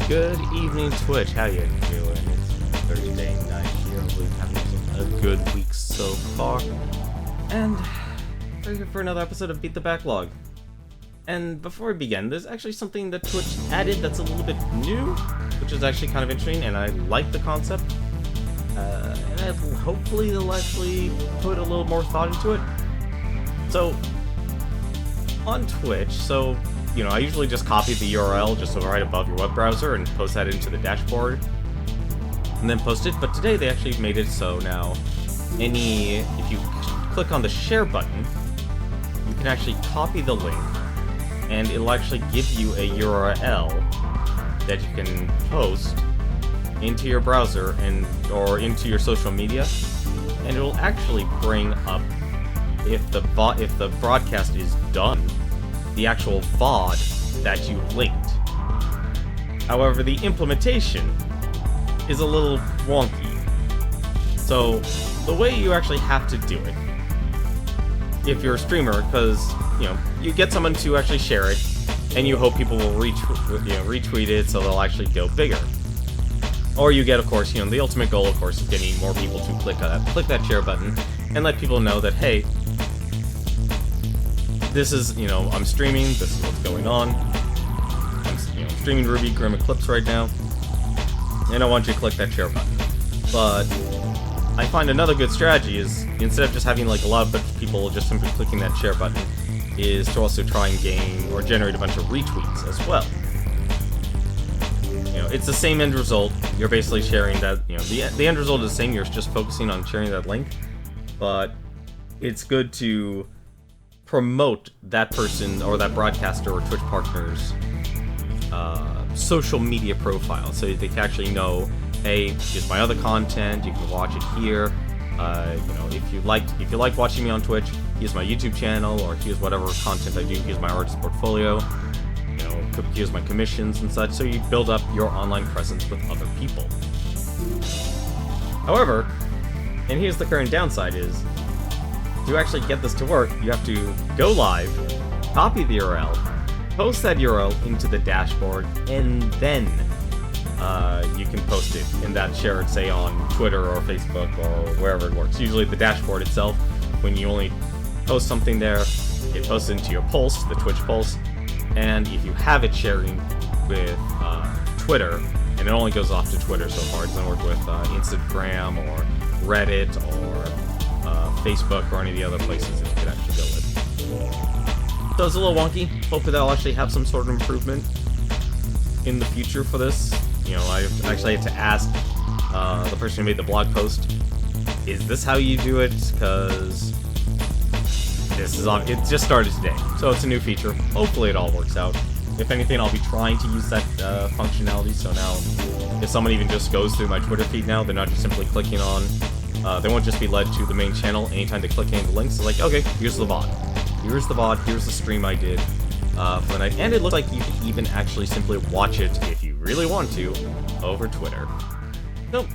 Good evening, Twitch. How you doing? It's Thursday night here. Hopefully having a good week so far. And we're here for another episode of Beat the Backlog. And before we begin, there's actually something that Twitch added that's a little bit new, which is actually kind of interesting, and I like the concept. And hopefully they'll actually put a little more thought into it. So, on Twitch, I usually just copy the URL just right above your web browser and post that into the dashboard, and then post it. But today they actually made it so now, if you click on the share button, you can actually copy the link, and it'll actually give you a URL that you can post into your browser or into your social media, and it will actually bring up, if the broadcast is done, the actual VOD that you linked. However, the implementation is a little wonky. So, the way you actually have to do it, if you're a streamer, because, you get someone to actually share it, and you hope people will retweet it so they'll actually go bigger. Or you get, of course, the ultimate goal, of course, is getting more people to click that share button, and let people know that, hey, this is, I'm streaming, this is what's going on. I'm streaming RWBY, Grimm, Eclipse right now, and I want you to click that share button. But I find another good strategy is, instead of just having a lot of people just simply clicking that share button, is to also try and gain or generate a bunch of retweets as well. It's the same end result. You're basically sharing that, the end result is the same, you're just focusing on sharing that link, but it's good to promote that person or that broadcaster or Twitch partner's social media profile, so they can actually know, hey, here's my other content, you can watch it here. If you like watching me on Twitch, here's my YouTube channel, or here's whatever content I do, here's my artist portfolio, here's my commissions and such, so you build up your online presence with other people. However, and here's the current downside is, to actually get this to work, you have to go live, copy the URL, post that URL into the dashboard, and then you can post it in that shared, say, on Twitter or Facebook or wherever it works. Usually the dashboard itself, when you only post something there, it posts into your Pulse, the Twitch Pulse, and if you have it sharing with Twitter, and it only goes off to Twitter so far, it doesn't work with Instagram or Reddit or Facebook or any of the other places that you could actually go with. So it's a little wonky. Hopefully that'll actually have some sort of improvement in the future for this. I actually had to ask the person who made the blog post, is this how you do it? Because it just started today, so it's a new feature. Hopefully it all works out. If anything, I'll be trying to use that functionality, so now if someone even just goes through my Twitter feed now, they're not just simply clicking on, they won't just be led to the main channel. Anytime they click any of the links, it's like, okay, here's the VOD. Here's the VOD, here's the stream I did for the night. And it looks like you can even actually simply watch it, if you really want to, over Twitter. Nope.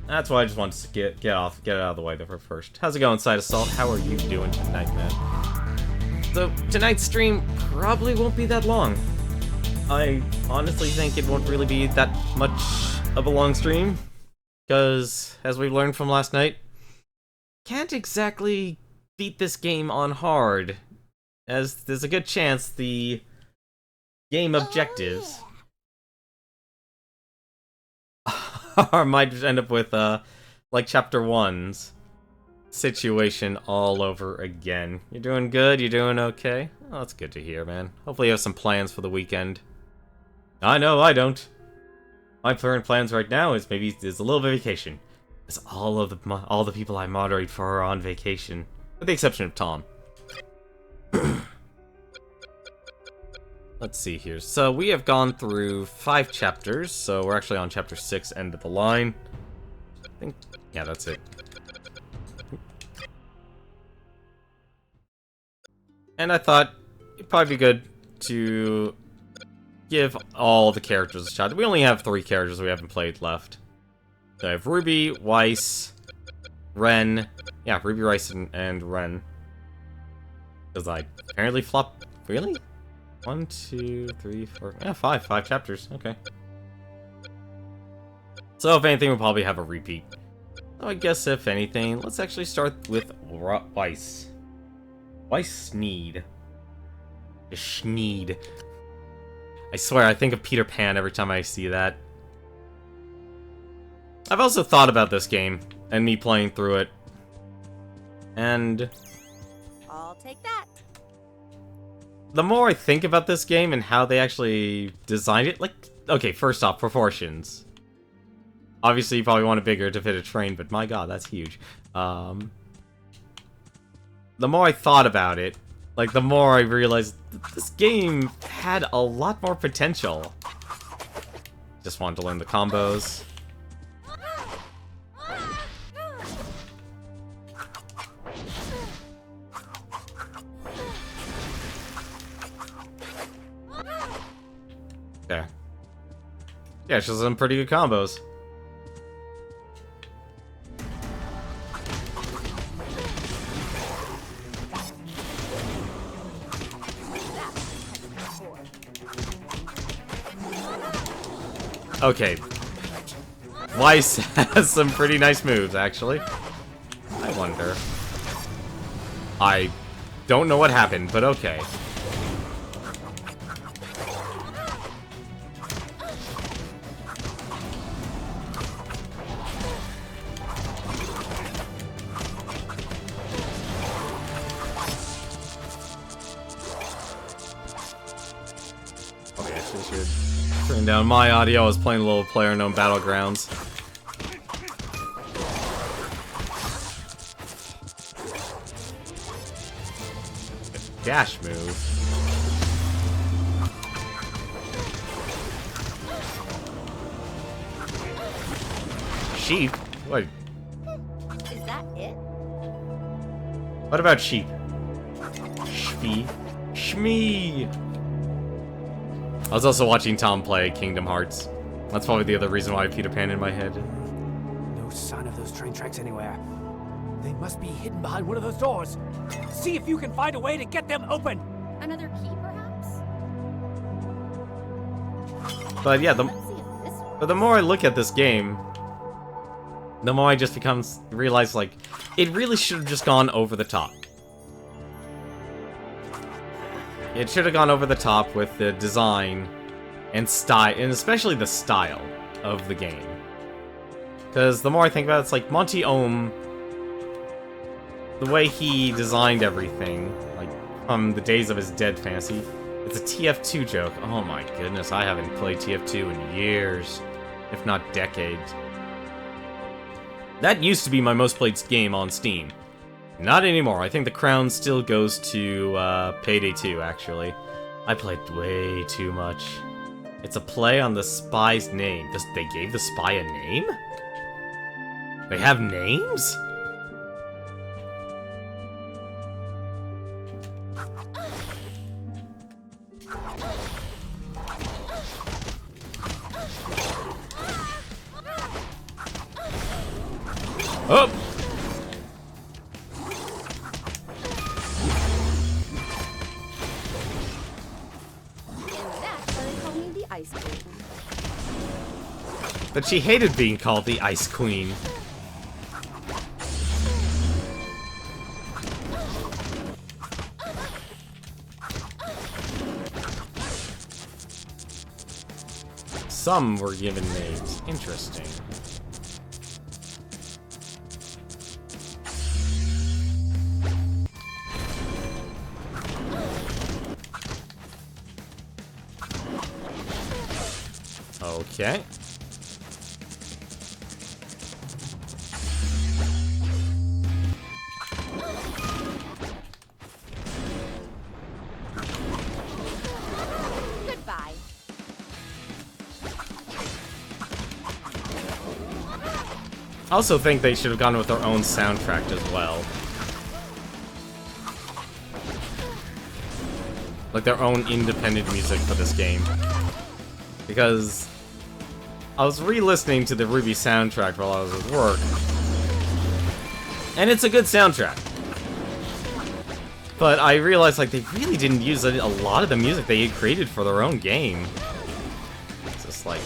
That's why I just wanted to get it out of the way first. How's it going, Side Assault? How are you doing tonight, man? So, tonight's stream probably won't be that long. I honestly think it won't really be that much of a long stream, because, as we learned from last night, can't exactly beat this game on hard, as there's a good chance the game objectives might end up with, like Chapter 1's situation all over again. You're doing good? You're doing okay? Oh, that's good to hear, man. Hopefully you have some plans for the weekend. I know, I don't. My current plans right now is maybe a little vacation. As all the people I moderate for are on vacation, with the exception of Tom. Let's see here. So we have gone through 5 chapters, so we're actually on chapter 6, end of the line. I think, yeah, that's it. And I thought it'd probably be good to give all the characters a shot. We only have 3 characters we haven't played left. So I have RWBY, Weiss, Ren. Yeah, RWBY, Weiss, and Ren. Because I apparently flopped. Really? 1, 2, 3, 4. Yeah, 5 chapters. Okay. So if anything, we'll probably have a repeat. So I guess if anything, let's actually start with Weiss. Weiss Sneed. Schneed. I swear, I think of Peter Pan every time I see that. I've also thought about this game, and me playing through it. And I'll take that. the more I think about this game and how they actually designed it, like, okay, first off, proportions. Obviously, you probably want it bigger to fit a train, but my god, that's huge. The more I thought about it, like, the more I realized this game had a lot more potential. Just wanted to learn the combos. Okay. Yeah, she's some pretty good combos. Okay. Weiss has some pretty nice moves, actually. I wonder. I don't know what happened, but okay. Turn down my audio. I was playing a little player-known Battlegrounds. Dash move. Sheep? What? Is that it? What about sheep? Shmee. Shmee! I was also watching Tom play Kingdom Hearts. That's probably the other reason why I have Peter Pan in my head. No sign of those train tracks anywhere. They must be hidden behind one of those doors. See if you can find a way to get them open. Another key, perhaps? But yeah, Let's see if this works. but the more I look at this game, the more I just realize, like, it really should have just gone over the top. It should have gone over the top with the design and style, and especially the style of the game. Because the more I think about it, it's like Monty Ohm, the way he designed everything, like from the days of his Dead Fantasy, it's a TF2 joke. Oh my goodness, I haven't played TF2 in years, if not decades. That used to be my most played game on Steam. Not anymore. I think the crown still goes to Payday 2, actually. I played way too much. It's a play on the spy's name. They gave the spy a name? They have names? Oh! But she hated being called the Ice Queen. Some were given names. Interesting. Okay. Goodbye. I also think they should have gone with their own soundtrack as well. Like their own independent music for this game. Because I was re-listening to the RWBY soundtrack while I was at work. And it's a good soundtrack. But I realized, like, they really didn't use a lot of the music they had created for their own game. It's just like...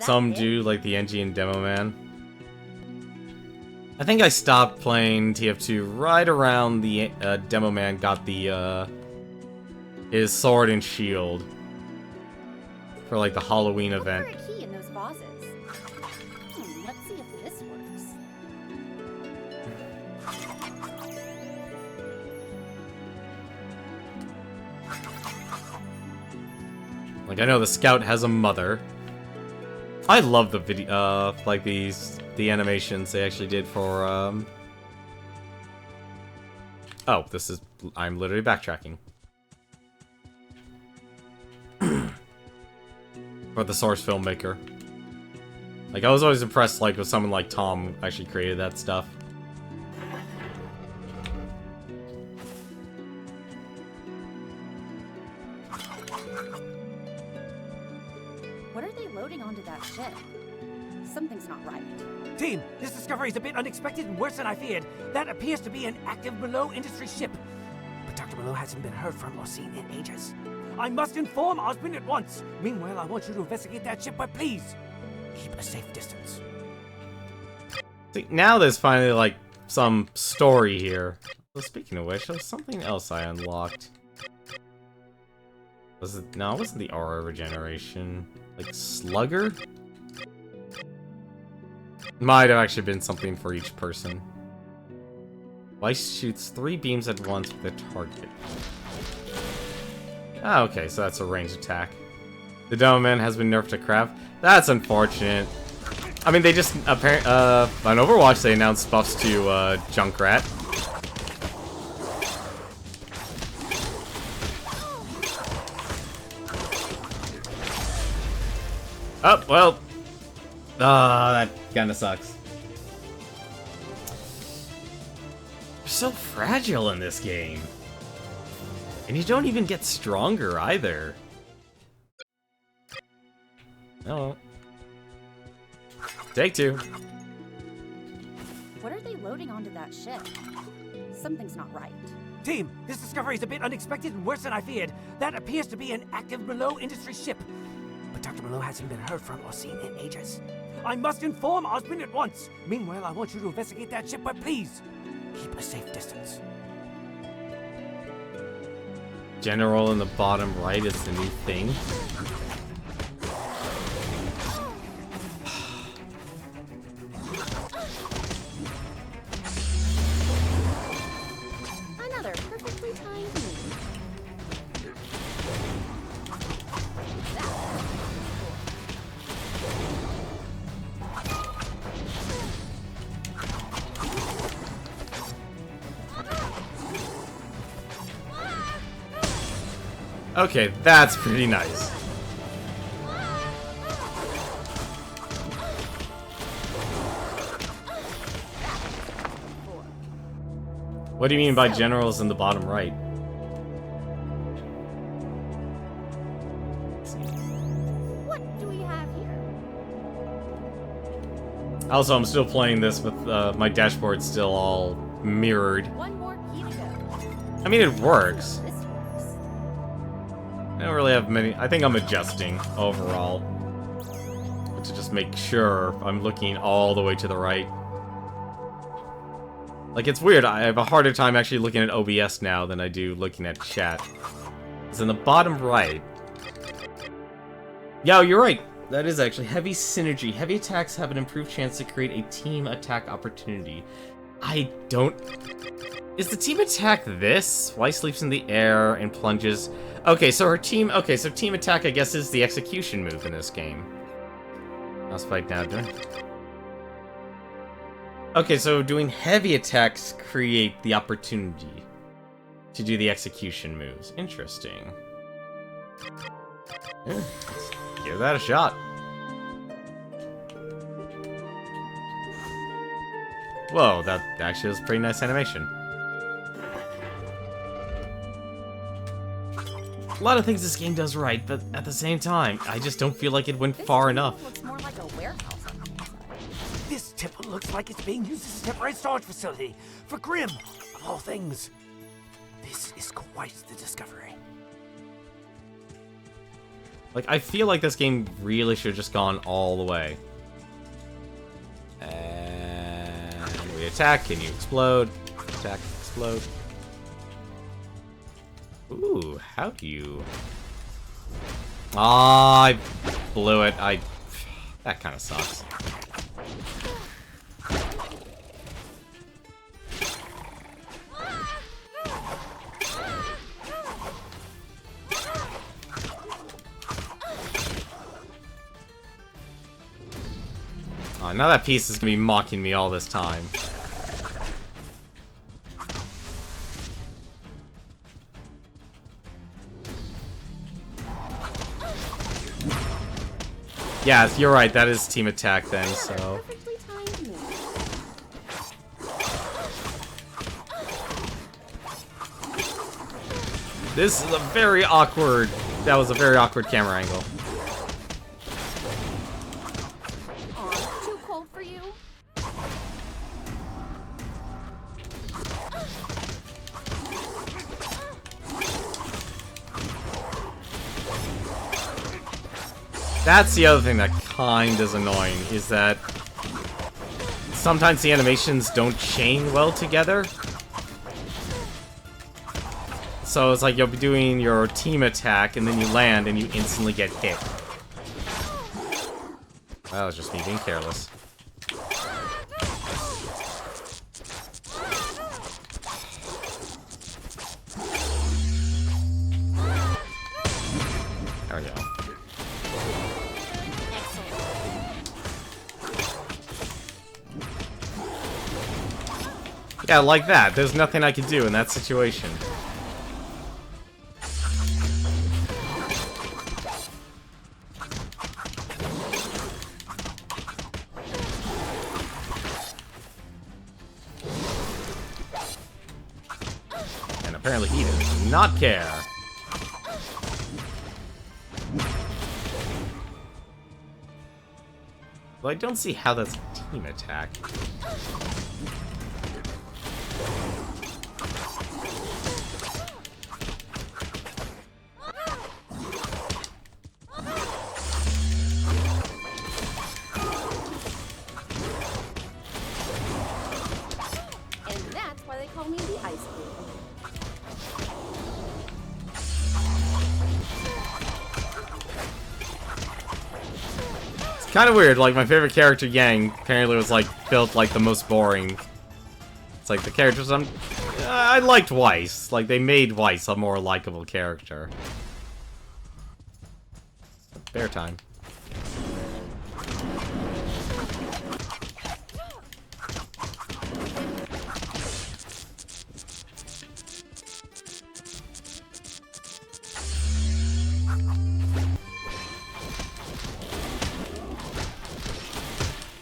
some do, like the NG and Demo Man. I think I stopped playing TF2 right around the Demo Man got the his sword and shield for like the Halloween event. Look for a key in those vases. Let's see if this works. Like, I know the scout has a mother. I love the video, like the animations they actually did for, Oh, I'm literally backtracking. For the Source filmmaker. Like, I was always impressed, like, with someone like Tom actually created that stuff. What are they loading onto that ship? Something's not right. Team, this discovery is a bit unexpected and worse than I feared. That appears to be an active Below Industry ship. But Dr. Below hasn't been heard from or seen in ages. I must inform Osmond at once. Meanwhile, I want you to investigate that ship, but please, keep a safe distance. See, now there's finally, like, some story here. Well, speaking of which, there's something else I unlocked. Was it? No, it wasn't the aura regeneration. Like, Slugger? Might have actually been something for each person. Weiss shoots 3 beams at once with a target. Ah, okay, so that's a ranged attack. The Demo Man has been nerfed to crap. That's unfortunate. I mean, they just on Overwatch they announced buffs to Junkrat. Oh, well. That kinda sucks. You're so fragile in this game. And you don't even get stronger either. Oh. Take 2. What are they loading onto that ship? Something's not right. Team, this discovery is a bit unexpected and worse than I feared. That appears to be an active Below Industry ship. But Dr. Below hasn't been heard from or seen in ages. I must inform Osmond at once. Meanwhile, I want you to investigate that ship, but please, keep a safe distance. General in the bottom right is the new thing. Another perfectly timed move. Okay, that's pretty nice. What do you mean by generals in the bottom right? What do we have here? Also, I'm still playing this with my dashboard still all mirrored. One more key to go. I mean, it works. This works. I don't really have many. I think I'm adjusting overall to just make sure I'm looking all the way to the right. Like, it's weird. I have a harder time actually looking at OBS now than I do looking at chat. It's in the bottom right. Yo, you're right. That is actually heavy synergy. Heavy attacks have an improved chance to create a team attack opportunity. I don't... Is the team attack this? Weiss leaps in the air and plunges. Okay, so her team... Okay, so team attack, I guess, is the execution move in this game. Let's fight now, do it. Okay, so doing heavy attacks create the opportunity to do the execution moves. Interesting. Yeah, let's give that a shot. Whoa, that actually was pretty nice animation. A lot of things this game does right, but at the same time, I just don't feel like it went far enough. Looks more like a warehouse on the inside. This temple looks like it's being used as a temporary storage facility for Grimm, of all things. This is quite the discovery. Like, I feel like this game really should have just gone all the way. And we attack, and you explode. Attack, explode. Ooh, how do you... Ah, I blew it. That kind of sucks. Oh, now that piece is gonna be mocking me all this time. Yeah, you're right, that is team attack then, so... Perfectly timed move. This is a very awkward... That was a very awkward camera angle. Aw, too cold for you? That's the other thing that kind is annoying, is that sometimes the animations don't chain well together. So it's like you'll be doing your team attack, and then you land, and you instantly get hit. That was just me being careless. There we go. Yeah, like that. There's nothing I can do in that situation. And apparently he does not care. Well, I don't see how that's team attack. And that's why they call me the Ice Queen. Kind of weird, like my favorite character, Yang, apparently was like built like the most boring. It's like the characters I liked Weiss. Like they made Weiss a more likable character. Bear time.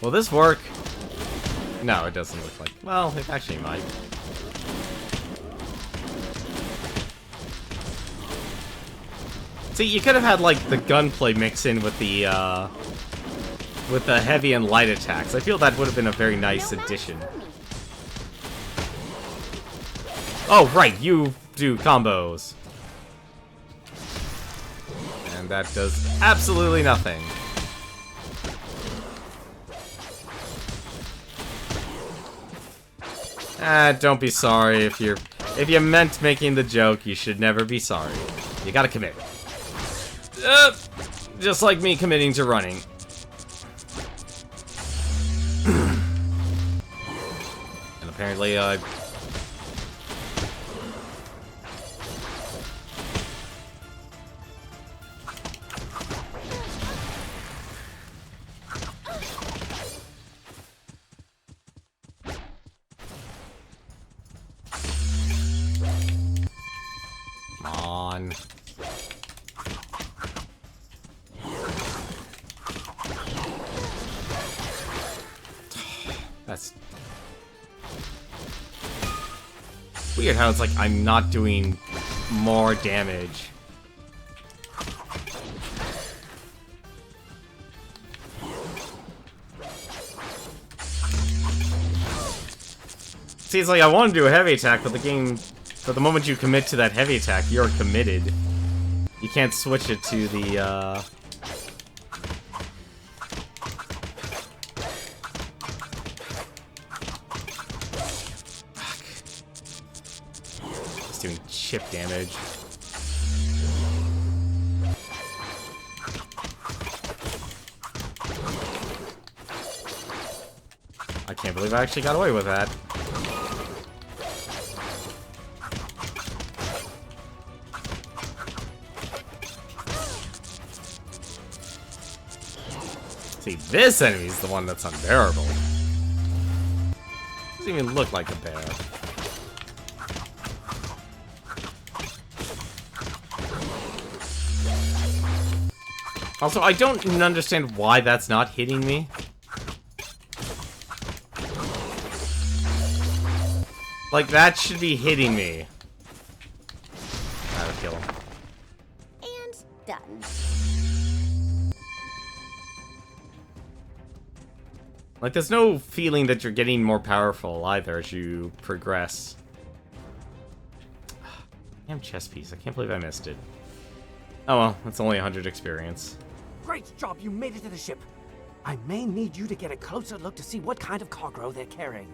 Will this work? No, it doesn't look like... Well, it actually might. See, you could have had, like, the gunplay mix in with the heavy and light attacks. I feel that would have been a very nice addition. Oh, right, you do combos. And that does absolutely nothing. Don't be sorry if you meant making the joke, you should never be sorry. You gotta commit. Just like me committing to running. And apparently, Come on. That's weird how it's like I'm not doing more damage. See, it's like I want to do a heavy attack, but the game... But the moment you commit to that heavy attack, you're committed. You can't switch it to the, It's doing chip damage. I can't believe I actually got away with that. See, this enemy's the one that's unbearable. Doesn't even look like a bear. Also, I don't even understand why that's not hitting me. Like, that should be hitting me. That'll kill him. And done. Like, there's no feeling that you're getting more powerful either as you progress. Damn chess piece. I can't believe I missed it. Oh well, that's only 100 experience. Great job, you made it to the ship. I may need you to get a closer look to see what kind of cargo they're carrying.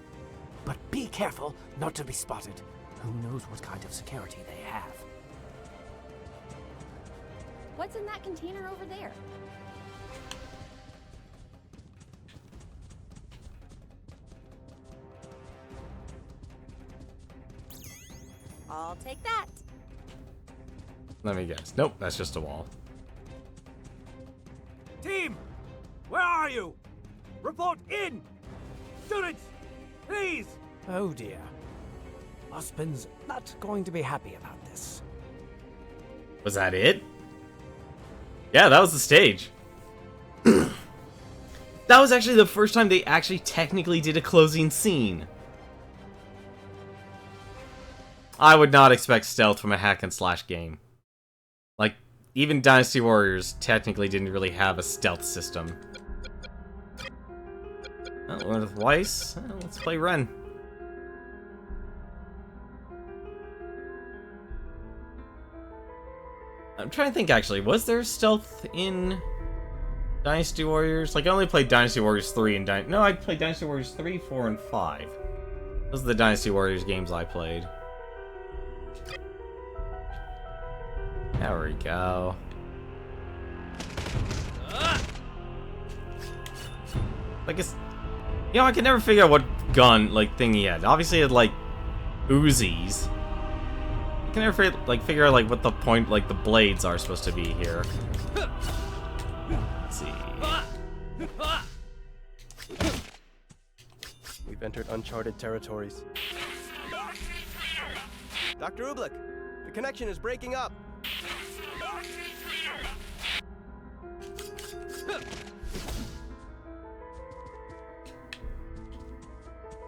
But be careful not to be spotted. Who knows what kind of security they have. What's in that container over there? I'll take that. Let me guess. Nope, that's just a wall. Team! Where are you? Report in! Students! Please! Oh dear. Ospen's not going to be happy about this. Was that it? Yeah, that was the stage. That was actually the first time they actually technically did a closing scene. I would not expect stealth from a hack and slash game. Like, even Dynasty Warriors technically didn't really have a stealth system. Oh, with Weiss, let's play Ren. I'm trying to think, actually, was there stealth in Dynasty Warriors? Like, I only played Dynasty Warriors 3 and no, I played Dynasty Warriors 3, 4, and 5. Those are the Dynasty Warriors games I played. There we go. Like, it's... You know, I can never figure out what gun, like, thing he had. Obviously, he had, like, Uzis. I can never, figure out, like, what the point, like, the blades are supposed to be here. Let's see. We've entered uncharted territories. Dr. RWBY, the connection is breaking up.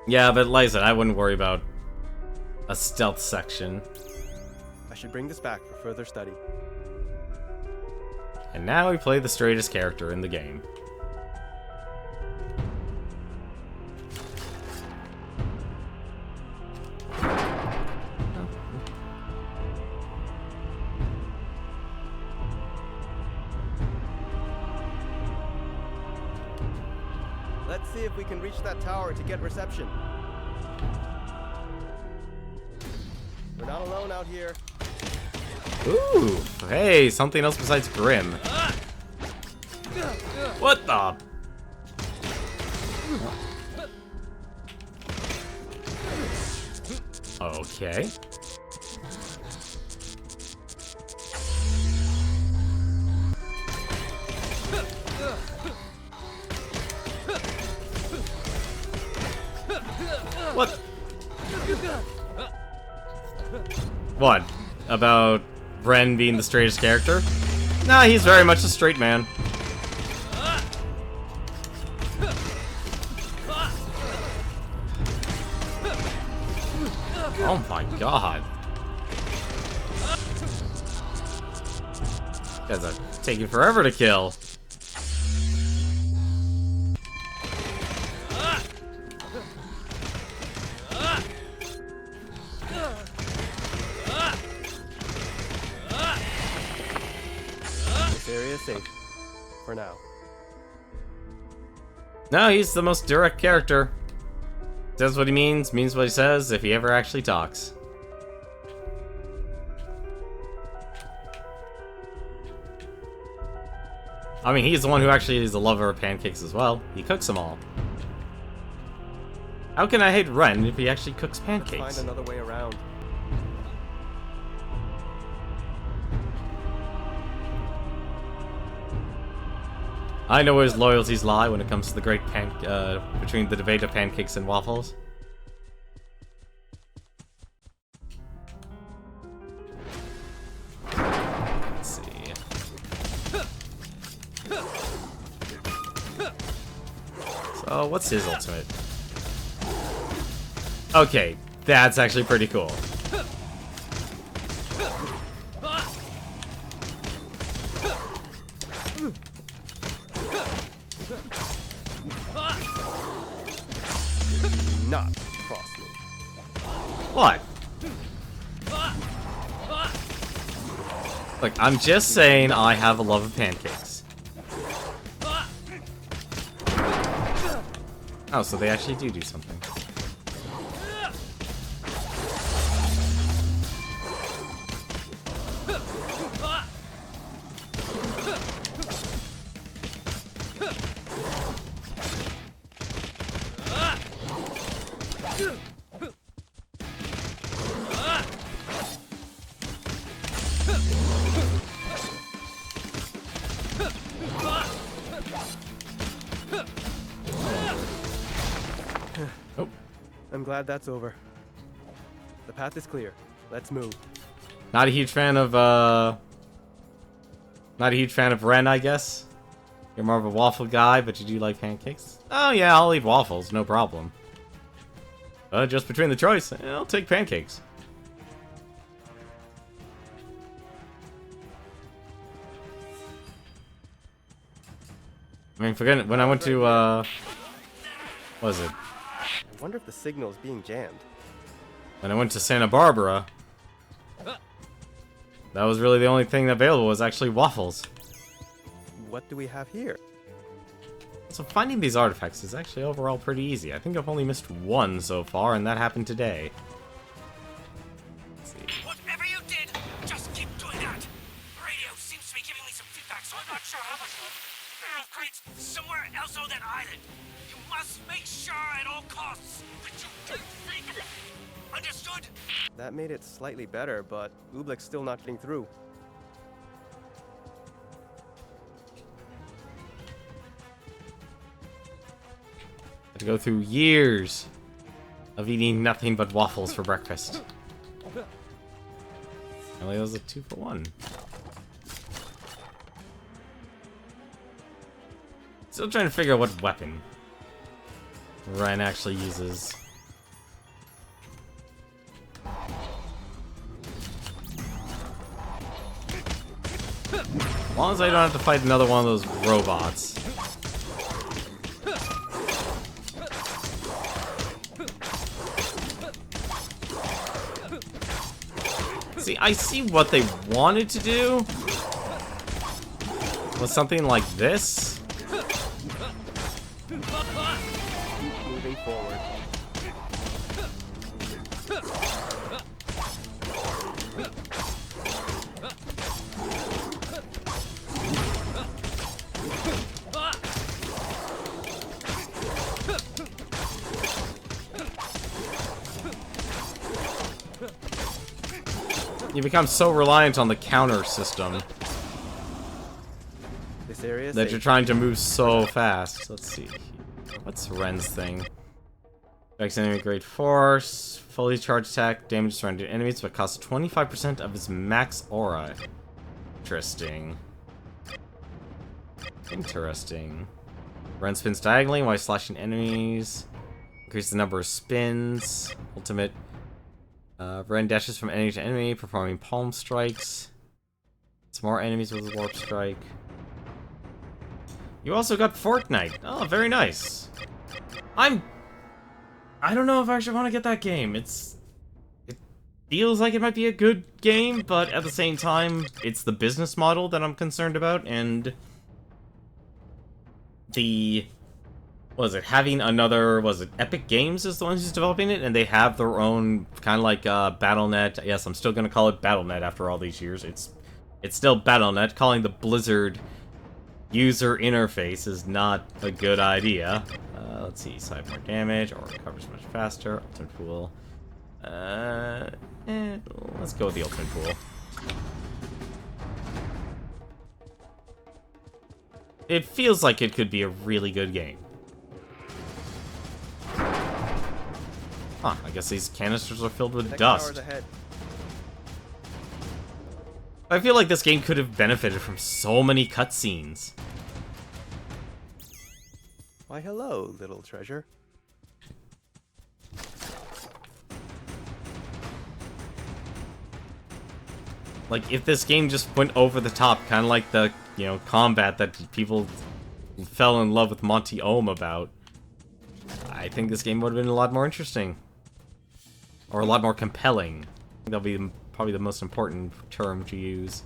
Yeah, but like I said, I wouldn't worry about a stealth section. I should bring this back for further study. And now we play the straightest character in the game. Let's see if we can reach that tower to get reception. We're not alone out here. Ooh, hey, something else besides Grimm. What the? Okay. What? What? About Ren being the straightest character? Nah, he's very much a straight man. Oh my god. You guys are taking forever to kill. This area is safe. For now. No, he's the most direct character. Says what he means what he says, if he ever actually talks. I mean, he's the one who actually is a lover of pancakes as well. He cooks them all. How can I hate Ren if he actually cooks pancakes? Let's find another way around. I know where his loyalties lie when it comes to the great between the debate of pancakes and waffles. Let's see. So, what's his ultimate? Okay, that's actually pretty cool. Not cross me. What? Look, I'm just saying I have a love of pancakes. Oh, so they actually do something. I'm glad that's over. The path is clear. Let's move. Not a huge fan of Ren, I guess. You're more of a waffle guy, but you do like pancakes. Oh yeah, I'll eat waffles, no problem. Just between the choice, I'll take pancakes. I mean, forget it. When I went to, what was it? I wonder if the signal is being jammed. When I went to Santa Barbara, that was really the only thing available was actually waffles. What do we have here? So finding these artifacts is actually overall pretty easy. I think I've only missed one so far, and that happened today. Let's see. Whatever you did, just keep doing that. The radio seems to be giving me some feedback, so I'm not sure how much crates somewhere else on that island. You must make sure at all costs that you don't think. Understood? That made it slightly better, but RWBY's still not getting through. To go through years of eating nothing but waffles for breakfast. Only that was a 2-for-1. Still trying to figure out what weapon Ren actually uses. As long as I don't have to fight another one of those robots. See, I see what they wanted to do with something like this. Keep moving forward. You become so reliant on the counter system This area is that safe. you're trying to move so fast. Let's see. What's Ren's thing? Affects enemy great force, fully charged attack, damage surrounding enemies, but costs 25% of its max aura. Interesting. Interesting. Ren spins diagonally while slashing enemies. Increase the number of spins. Ultimate. Ren dashes from enemy to enemy, performing palm strikes. Some more enemies with a warp strike. You also got Fortnite. Oh, very nice. I don't know if I actually want to get that game. feels like it might be a good game, but at the same time, it's the business model that I'm concerned about, and having another, Epic Games is the one who's developing it, and they have their own, kind of like, Battle.net. Yes, I'm still gonna call it Battle.net after all these years. It's still Battle.net. Calling the Blizzard user interface is not a good idea. Let's see, side more damage, or recovers much faster. Ultimate Pool. Let's go with the Ultimate Pool. It feels like it could be a really good game. Huh, I guess these canisters are filled with dust. I feel like this game could have benefited from so many cutscenes. Why, hello, little treasure. Like, if this game just went over the top, kind of like the, combat that people fell in love with Monty Ohm about, I think this game would have been a lot more interesting. Or a lot more compelling. I think that'll be probably the most important term to use.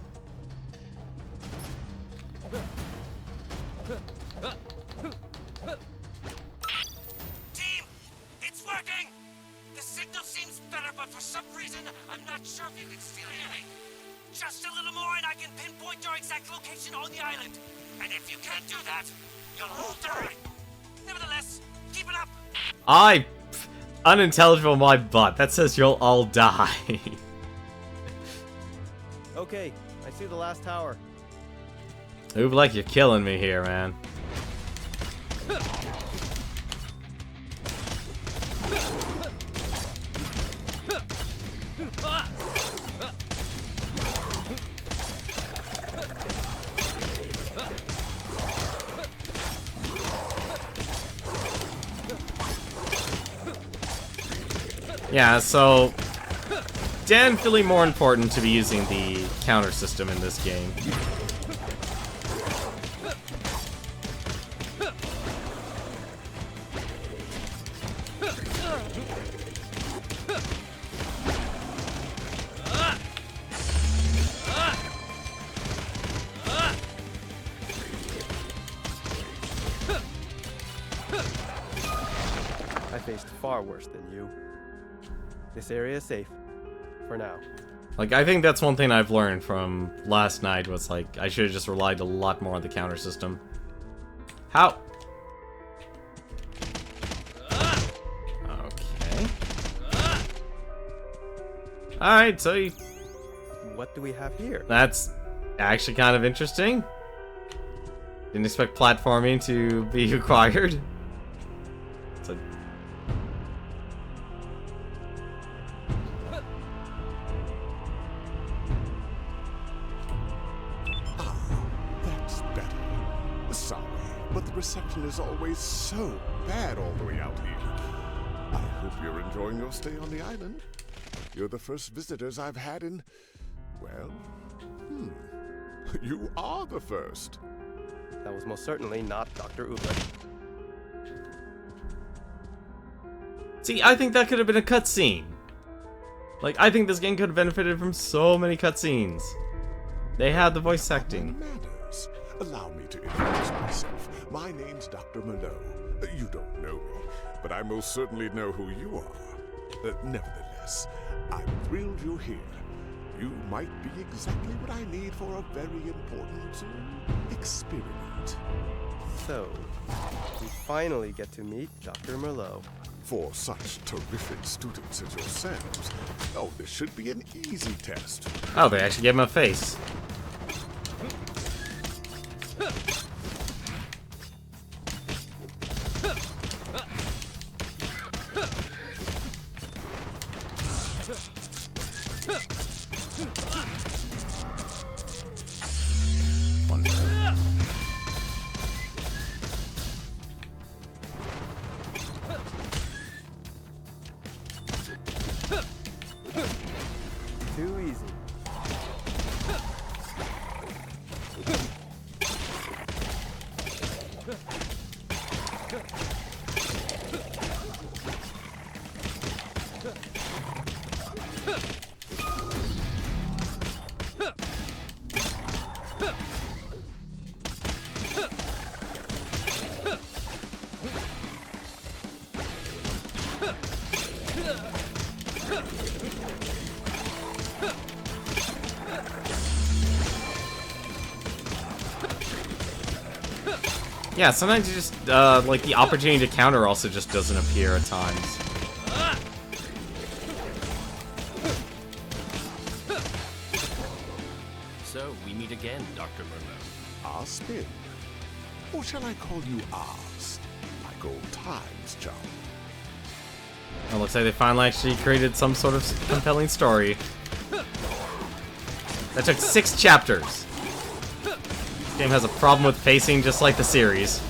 Team, it's working! The signal seems better, but for some reason, I'm not sure if you can still hear me. Just a little more and I can pinpoint your exact location on the island. And if you can't do that, you'll all die. Nevertheless, keep it up! Unintelligible my butt. That says you'll all die. Okay, I see the last tower. Ooh, like you're killing me here, man. Yeah, so definitely more important to be using the counter system in this game. I faced far worse than you. This area is safe. For now. Like, I think that's one thing I've learned from last night was, like, I should have just relied a lot more on the counter system. How? Okay. Alright, so you... What do we have here? That's actually kind of interesting. Didn't expect platforming to be required. It's a... That's better. Sorry, but the reception is always so bad all the way out here. I hope you're enjoying your stay on the island. You're the first visitors I've had in... well... You are the first. That was most certainly not Dr. RWBY. See, I think that could have been a cutscene. Like, I think this game could have benefited from so many cutscenes. They had the voice acting. Matters. Allow me to introduce myself. My name's Dr. Merlot. You don't know me, but I most certainly know who you are. Nevertheless, I'm thrilled you're here. You might be exactly what I need for a very important experiment. So, we finally get to meet Dr. Merlot. For such terrific students as yourselves, oh, this should be an easy test. Oh, they actually gave him a face. Too easy. Yeah, sometimes you just, like, the opportunity to counter also just doesn't appear at times. So, we meet again, Dr. Merlot. Our spin. Or shall I call you ours? Like old times, John. It looks like they finally actually created some sort of compelling story. That took 6 chapters. This game has a problem with pacing just like the series.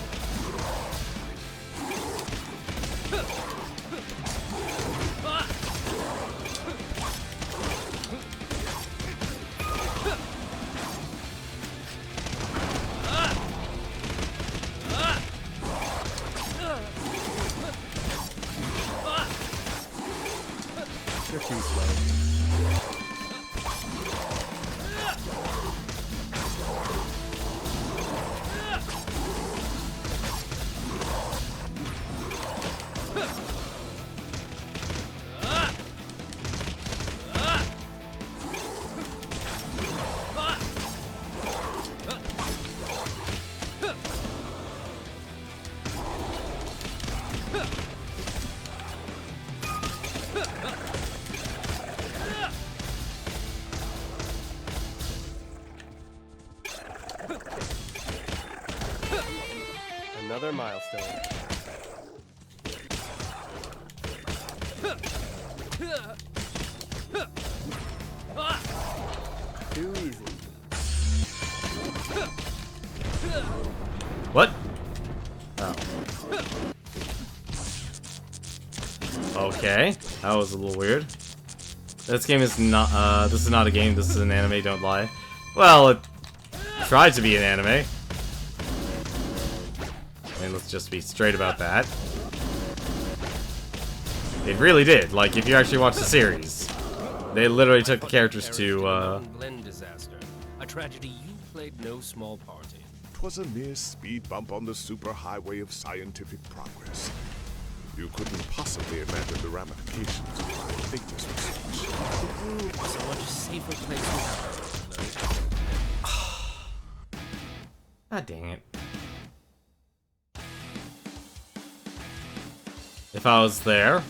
You're too slow. Another milestone. Too easy. What? Oh. Okay, that was a little weird. This game is not, this is not a game, this is an anime, don't lie. Well, it tried to be an anime. I mean, let's just be straight about that. It really did, like, if you actually watch the series. They literally took the characters to, Glen disaster. A tragedy you played no small part in. 'Twas a mere speed bump on the superhighway of scientific progress. You couldn't possibly imagine the ramifications of my latest research. The world was a much safer place without it. God dang it. If I was there.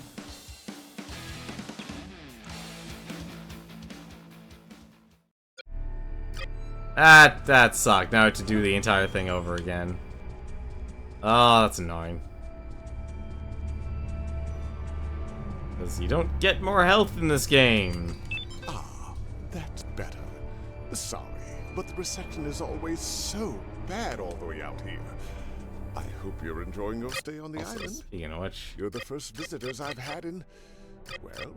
That sucked. Now I have to do the entire thing over again. Oh, that's annoying. Because you don't get more health in this game. Ah, that's better. Sorry, but the reception is always so bad all the way out here. I hope you're enjoying your stay on the Also, island. speaking of which, You're the first visitors I've had in, well,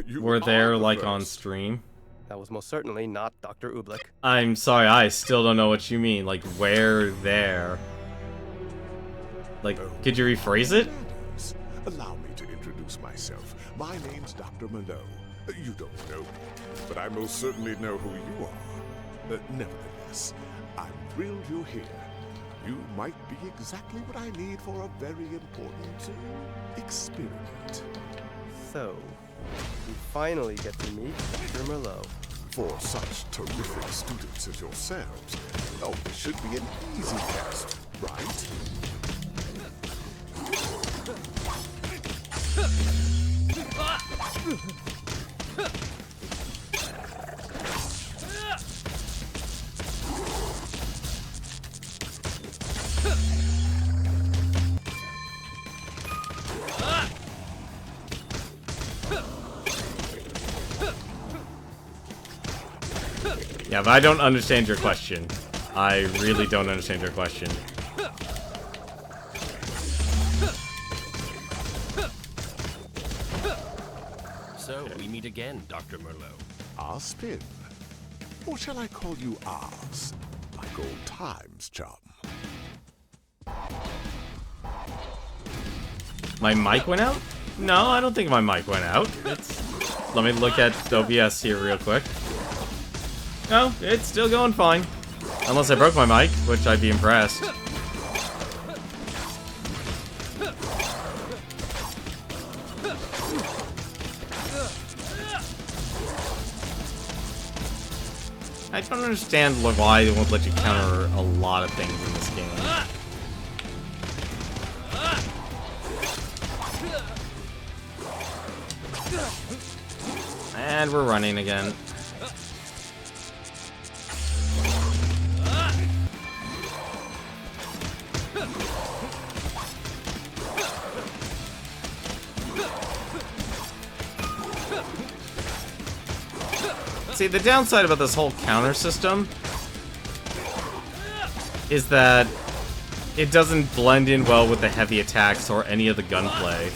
You we're are there the like first. on stream. That was most certainly not Dr. Oobleck. I'm sorry, I still don't know what you mean. Like, where there? Like, could you rephrase it? Manners. Allow me to introduce myself. My name's Dr. Merlot. You don't know me, but I most certainly know who you are. Nevertheless, I'm thrilled you're here. You might be exactly what I need for a very important experiment. So, you finally get to meet Dr. Merlot. For such terrific students as yourselves, oh, this should be an easy test, right? Yeah, but I don't understand your question. I really don't understand your question. So, we meet again, Dr. Merlot. Our spin. Or shall I call you ours? Like old times, chum. My mic went out? No, I don't think my mic went out. Let me look at OBS here real quick. No, it's still going fine. Unless I broke my mic, which I'd be impressed. I don't understand why they won't let you counter a lot of things in this game. And we're running again. See, the downside about this whole counter system is that it doesn't blend in well with the heavy attacks or any of the gunplay.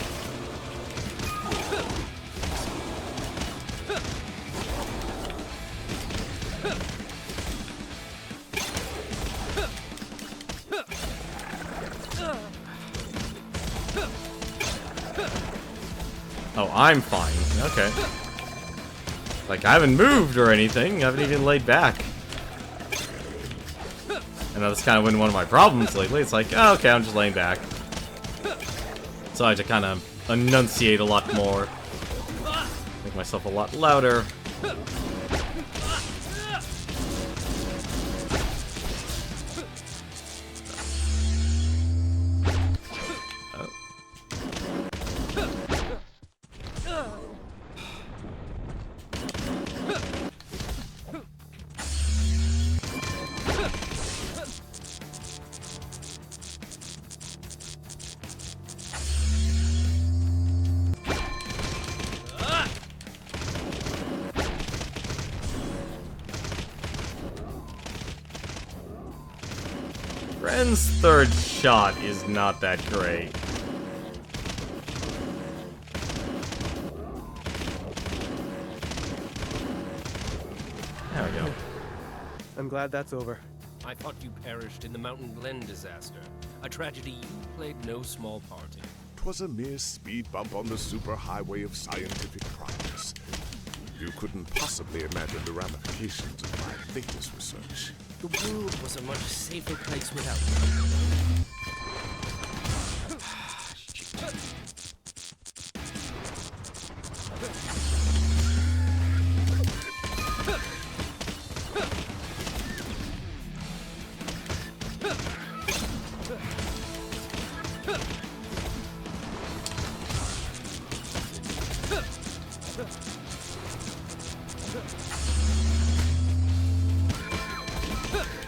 Oh, I'm fine. Okay. Like, I haven't moved or anything. I haven't even laid back. I know that's kind of been one of my problems lately. It's like, oh, okay, I'm just laying back. So I had to kind of enunciate a lot more. Make myself a lot louder. Ren's third shot is not that great. There we go. I'm glad that's over. I thought you perished in the Mountain Glen disaster. A tragedy you played no small part in. 'Twas a mere speed bump on the superhighway of scientific progress. You couldn't possibly imagine the ramifications of my latest research. The world was a much safer place without you.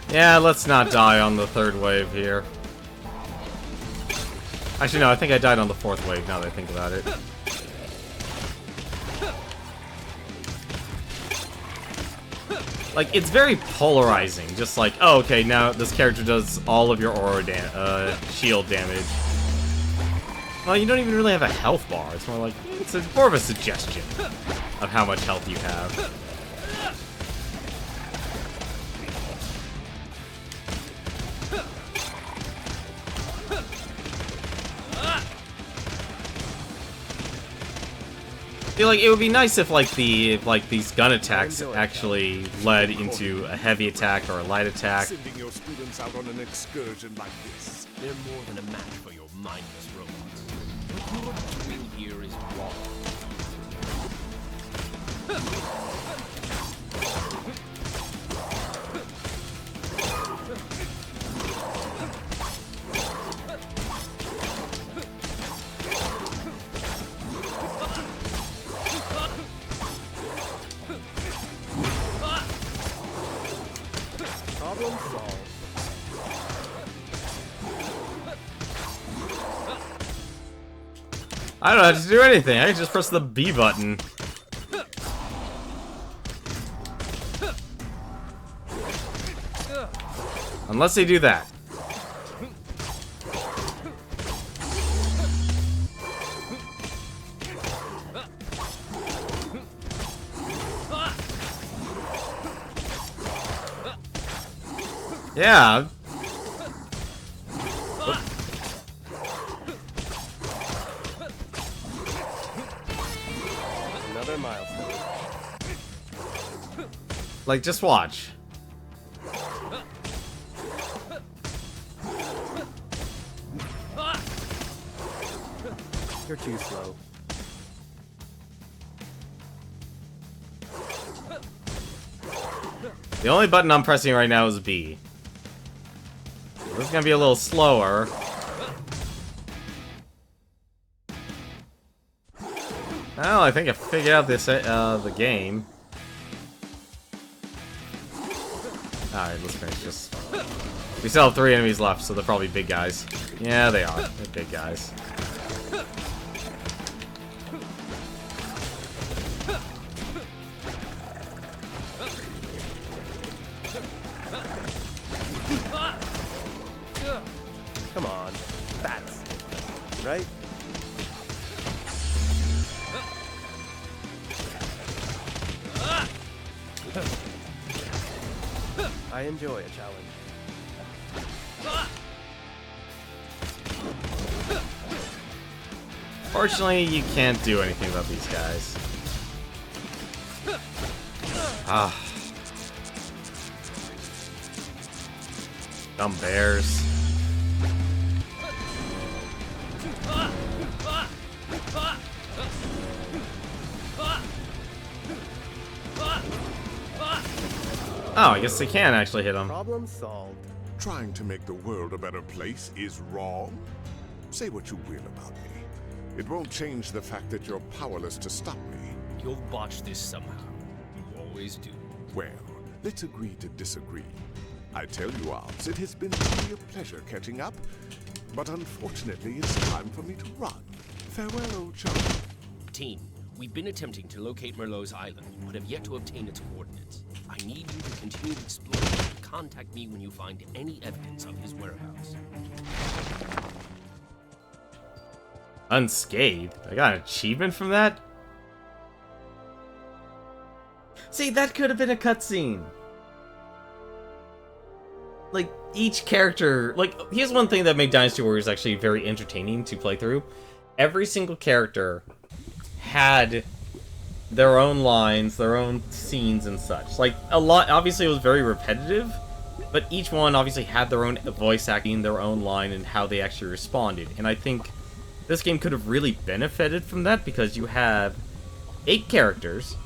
Yeah, let's not die on the third wave here. Actually, no, I think I died on the fourth wave now that I think about it. Like, it's very polarizing. Just like, oh, okay, now this character does all of your aura shield damage. Well, you don't even really have a health bar. It's more like, it's more of a suggestion of how much health you have. I feel like it would be nice if these gun attacks actually led into a heavy attack or a light attack. Sending your students out on an excursion like this. They're more than a match for your mindless robots. What you're doing here is wrong. Problem solved. I don't have to do anything. I can just press the B button. Unless they do that. Yeah. Another milestone. Like, just watch. You're too slow. The only button I'm pressing right now is B. This is gonna be a little slower. Well, I think I figured out this the game. Alright, let's finish this. We still have 3 enemies left, so they're probably big guys. Yeah, they are. They're big guys. Come on. Bats. Right? I enjoy a challenge. Fortunately, you can't do anything about these guys. Ah. Dumb bears. Oh, I guess they can actually hit them. Problem solved. Trying to make the world a better place is wrong? Say what you will about me. It won't change the fact that you're powerless to stop me. You'll botch this somehow. You always do. Well, let's agree to disagree. I tell you, Ops, it has been really a pleasure catching up, but unfortunately it's time for me to run. Farewell, old chum. Team, we've been attempting to locate Merlot's island, but have yet to obtain its coordinates. I need you to continue exploring and contact me when you find any evidence of his whereabouts. Unscathed? I got an achievement from that? See, that could have been a cutscene. Like, each character... Like, here's one thing that made Dynasty Warriors actually very entertaining to play through. Every single character had their own lines, their own scenes and such. Like, a lot... Obviously, it was very repetitive, but each one obviously had their own voice acting, their own line, and how they actually responded. And I think this game could have really benefited from that, because you have 8 characters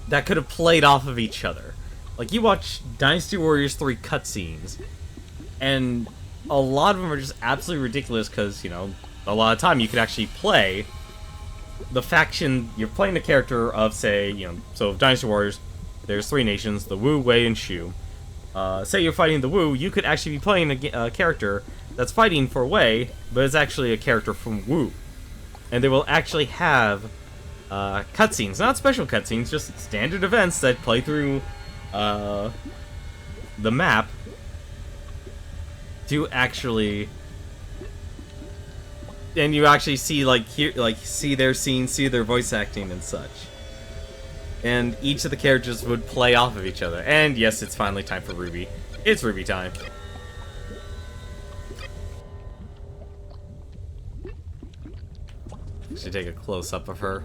that could have played off of each other. Like, you watch Dynasty Warriors 3 cutscenes, and a lot of them are just absolutely ridiculous because, you know, a lot of time you could actually play the faction. You're playing the character of, say, you know, so Dynasty Warriors, there's 3 nations, the Wu, Wei, and Shu. Say you're fighting the Wu, you could actually be playing a character that's fighting for Wei, but it's actually a character from Wu. And they will actually have cutscenes, not special cutscenes, just standard events that play through the map to actually, and you actually see see their scenes, see their voice acting and such. And each of the characters would play off of each other. And yes, it's finally time for RWBY. It's RWBY time. Should take a close-up of her.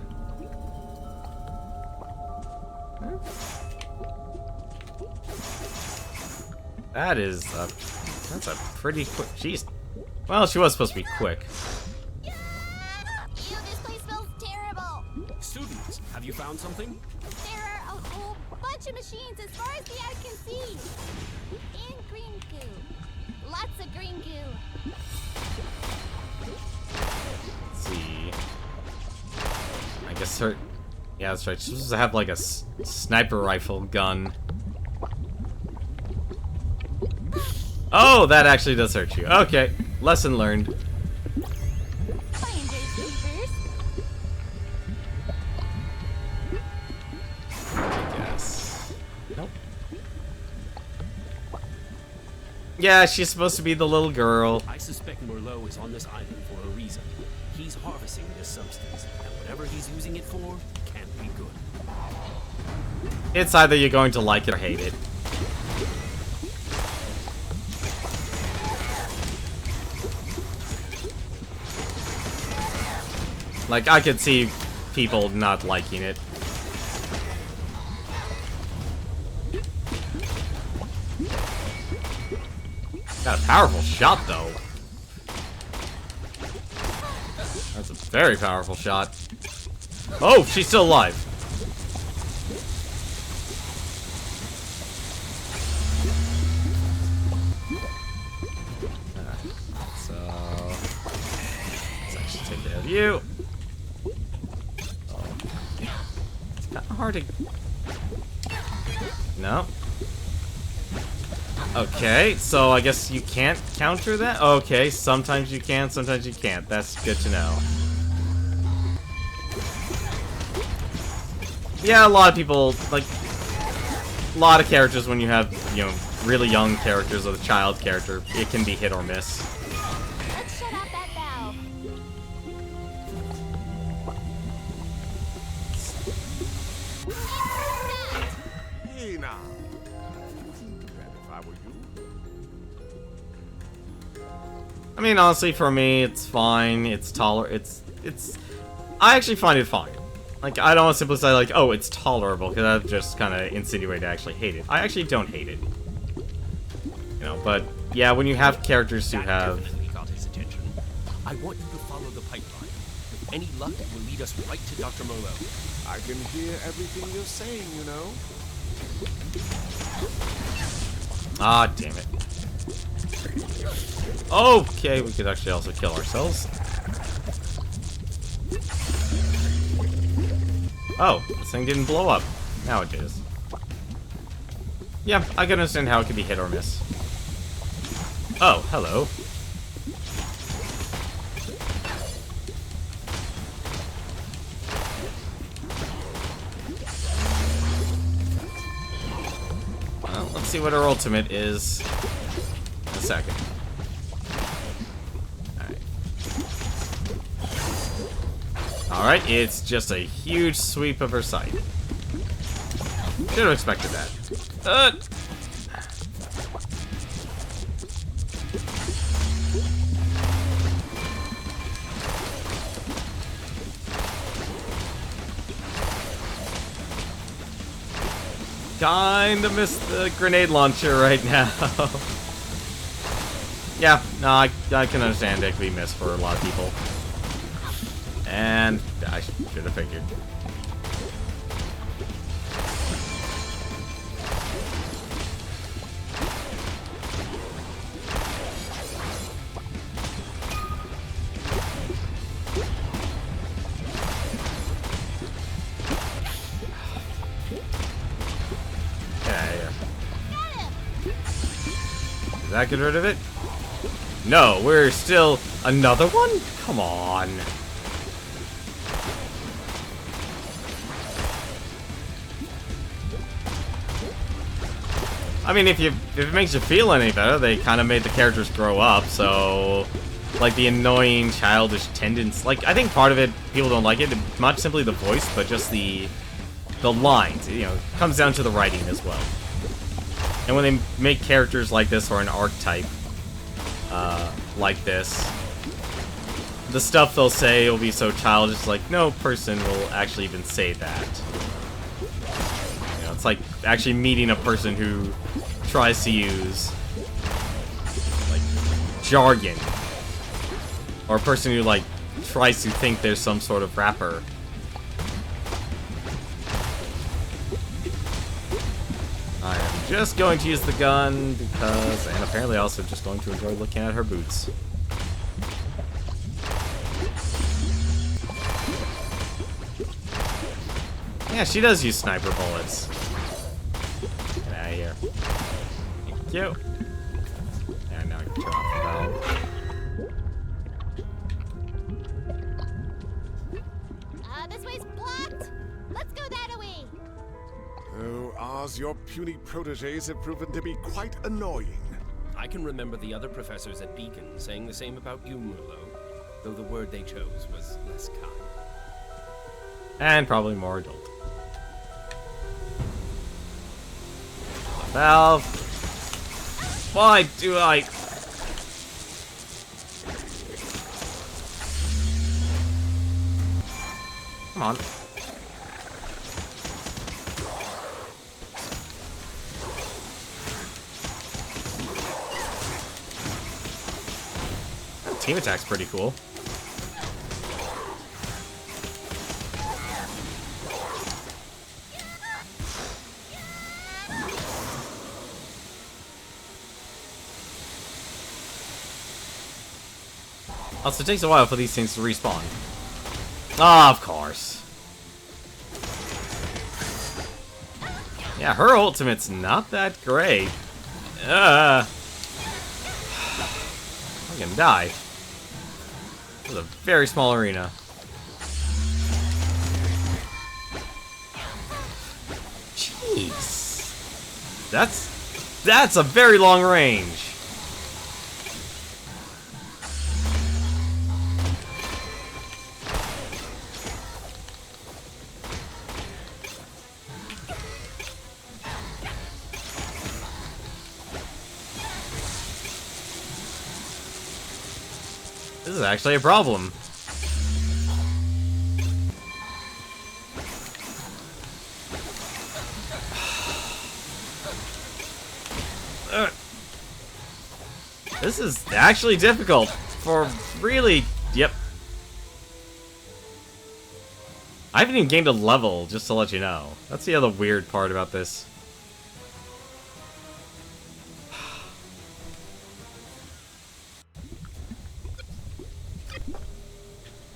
That's a pretty quick. She's, well, she was supposed to be quick. Ew, this place smells terrible. Students, have you found something? There are a whole bunch of machines as far as the eye can see. And green goo. Lots of green goo. Let's see. I guess her. Yeah, that's right. She's supposed to have like a sniper rifle gun. Oh, that actually does hurt you. Okay, lesson learned. I guess. Nope. Yeah, she's supposed to be the little girl. I suspect Merlot is on this island for a reason. He's harvesting this substance, and whatever he's using it for can't be good. It's either you're going to like it or hate it. Like, I could see people not liking it. Got a powerful shot, though. That's a very powerful shot. Oh, she's still alive. you. It's kind of hard to... No. Okay, so I guess you can't counter that? Okay, sometimes you can, sometimes you can't. That's good to know. Yeah, a lot of people, like, a lot of characters when you have, you know, really young characters or the child character, it can be hit or miss. Let's shut off that valve. Hey now. Wouldn't do that if I were you. I mean, honestly, for me, it's fine. It's I actually find it fine. Like, I don't want to simply say, like, oh, it's tolerable, because that just kind of insinuate I actually hate it. I actually don't hate it. You know, but, yeah, when you have characters who have... Definitely got his attention. I want you to follow the pipeline. With any luck, it will lead us right to Dr. Merlot. I can hear everything you're saying, you know. Ah, damn it. Okay, we could actually also kill ourselves. Oh, this thing didn't blow up. Now it is. Yeah, I can understand how it could be hit or miss. Oh, hello. Well, let's see what our ultimate is in a second. Alright, it's just a huge sweep of her side. Should have expected that. Kinda missed the grenade launcher right now. Yeah, no, I can understand it could be missed for a lot of people. And I should have figured. Get out of here. Did that get rid of it? No, we're still... Another one? Come on. I mean, if it makes you feel any better, they kind of made the characters grow up, so... Like, the annoying, childish tendency... Like, I think part of it, people don't like it, not simply the voice, but just the lines. You know, it comes down to the writing as well. And when they make characters like this, or an archetype, like this, the stuff they'll say will be so childish, like, no person will actually even say that. You know, it's like actually meeting a person who tries to use, like, jargon. Or a person who, like, tries to think there's some sort of rapper. I am just going to use the gun because, and apparently also just going to enjoy looking at her boots. Yeah, she does use sniper bullets. Get out of here. Thank you. And now I can turn off the valve. This way's blocked. Let's go that way. Oh, Oz, your puny protégés have proven to be quite annoying. I can remember the other professors at Beacon saying the same about you, Merlot, though the word they chose was less kind. And probably more adult. Valve. Why do I... Come on. That team attack's pretty cool. Also, it takes a while for these things to respawn. Ah, of course. Yeah, her ultimate's not that great. I'm gonna die. This is a very small arena. Jeez. That's a very long range. This is actually a problem. This is actually difficult for really... Yep. I haven't even gained a level, just to let you know. That's the other weird part about this.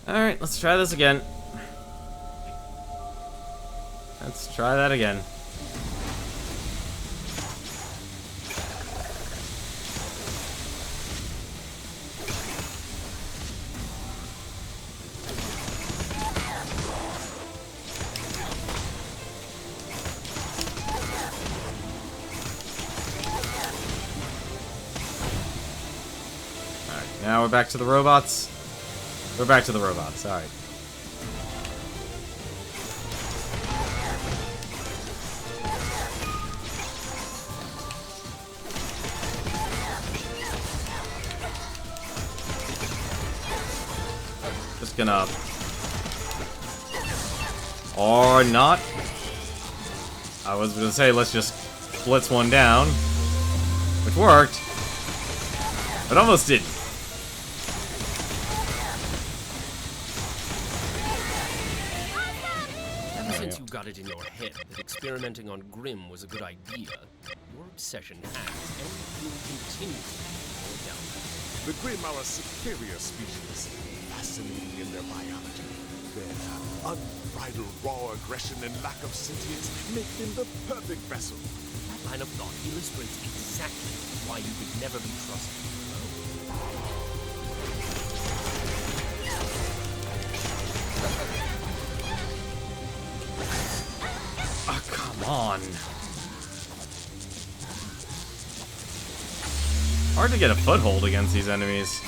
Alright, let's try this again. Let's try that again. Alright, now we're back to the robots. We're back to the robots, alright. Just gonna... Or not. I was gonna say, let's just blitz one down. Which worked. But almost didn't. Since you got it in your head that experimenting on Grimm was a good idea, your obsession has and will continue to go down. The Grimm are a superior species, fascinating in their biology. Their unbridled raw aggression and lack of sentience make them the perfect vessel. That line of thought illustrates exactly why you could never be trusted. Oh, come on. Hard to get a foothold against these enemies.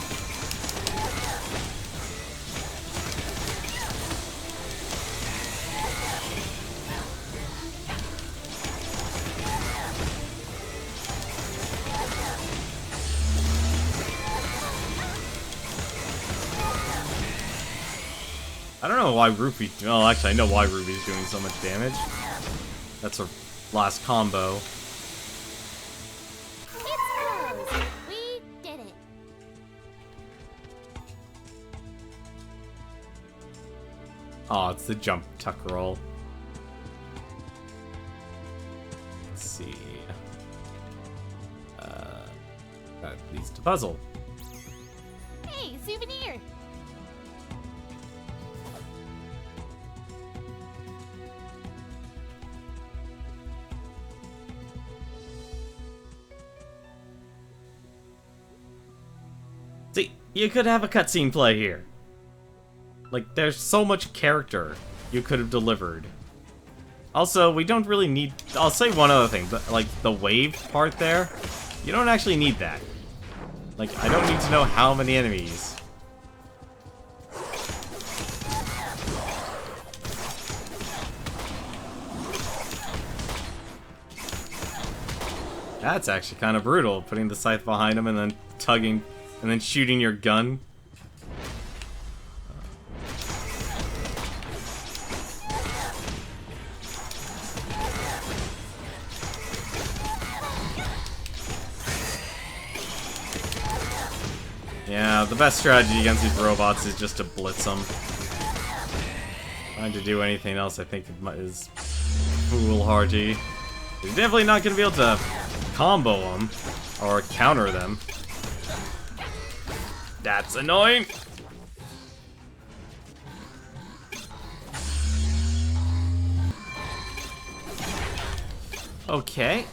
I don't know why Ruby... Well, actually, I know why Ruby's doing so much damage. That's her last combo. It's closed. We did it. Oh, it's the jump tuck roll. Let's see. That leads to puzzle. Hey, souvenir. See, you could have a cutscene play here. Like, there's so much character you could have delivered. Also, we don't really need... I'll say one other thing, but, like, the wave part there, you don't actually need that. Like, I don't need to know how many enemies. That's actually kind of brutal, putting the scythe behind him and then tugging, and then shooting your gun. Yeah, the best strategy against these robots is just to blitz them. Trying to do anything else, I think, is foolhardy. You're definitely not going to be able to combo them or counter them. That's annoying. Okay.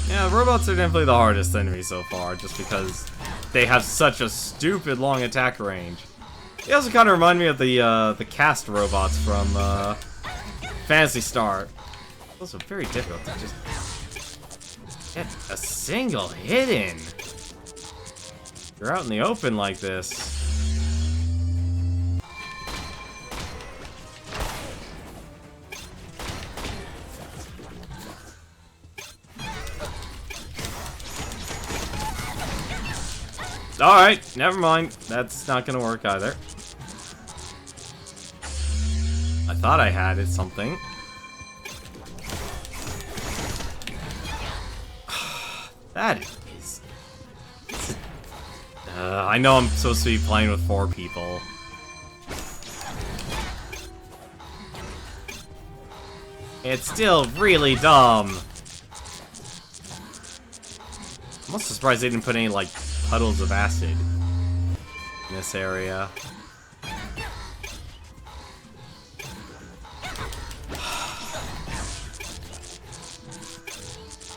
Yeah, robots are definitely the hardest enemy so far, just because they have such a stupid long attack range. They also kind of remind me of the cast robots from Phantasy Star. Those are very difficult to just get a single hit in. You're out in the open like this. Alright, never mind. That's not gonna work either. I thought I had it something. That is... I know I'm supposed to be playing with 4 people. It's still really dumb. I'm also surprised they didn't put any, like, puddles of acid in this area.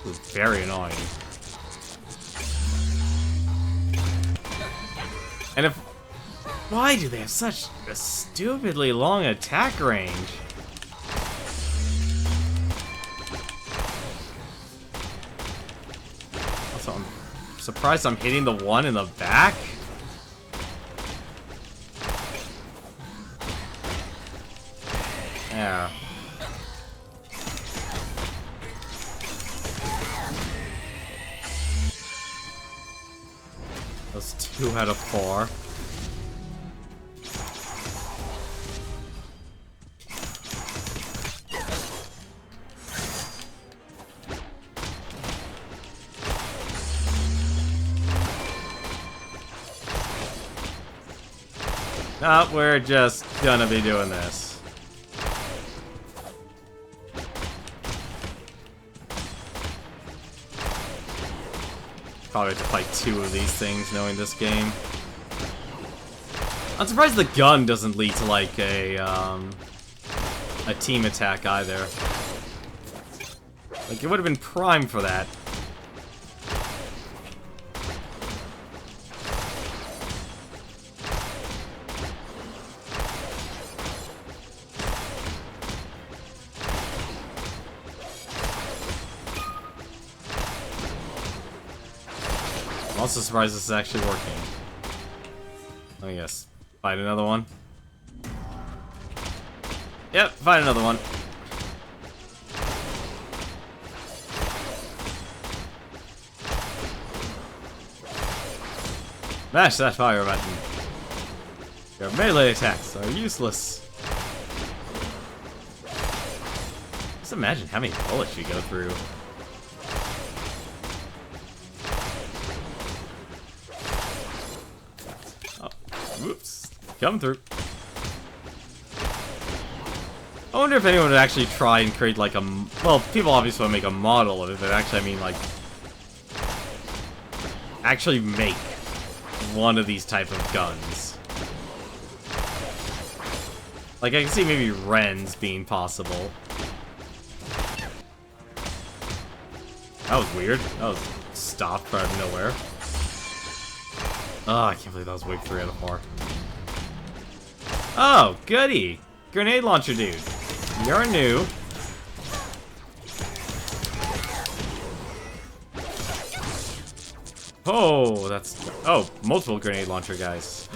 This is very annoying. And if... Why do they have such a stupidly long attack range? Also, I'm surprised I'm hitting the one in the back. Yeah. That's 2 out of 4. We're just gonna be doing this. Probably have to fight 2 of these things knowing this game. I'm surprised the gun doesn't lead to like a team attack either. Like it would have been prime for that. I'm also surprised this is actually working. Oh yes. Find another one. Yep, find another one. Mash that fire button. Your melee attacks are useless. Just imagine how many bullets you go through. Whoops. Come through. I wonder if anyone would actually try and create like a... Well, people obviously want to make a model of it, but actually I mean like... Actually make one of these type of guns. Like I can see maybe Ren's being possible. That was weird. That was stopped out of nowhere. Oh, I can't believe that was wave 3 out of 4. Oh, goody! Grenade launcher dude. You're new. Oh, that's... Oh, multiple grenade launcher guys.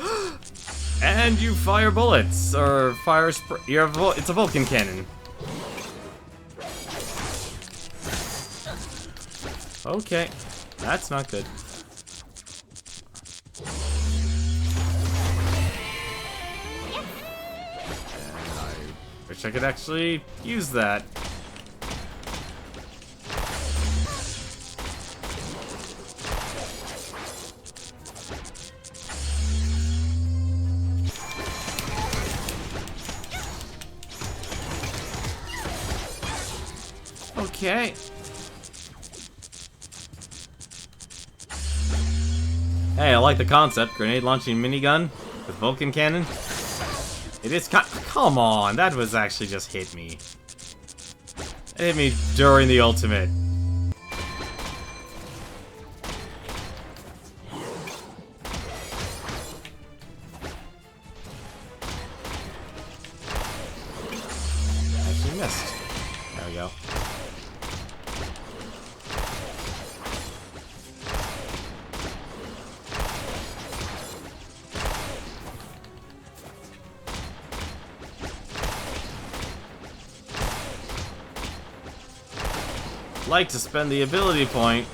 And you fire bullets, or fire spray... It's a Vulcan cannon. Okay, that's not good. Wish I could actually use that. Okay. Hey, I like the concept. Grenade launching minigun with Vulcan cannon. It is come on, that was actually just hit me. It hit me during the ultimate. Actually missed. There we go. Like to spend the ability point.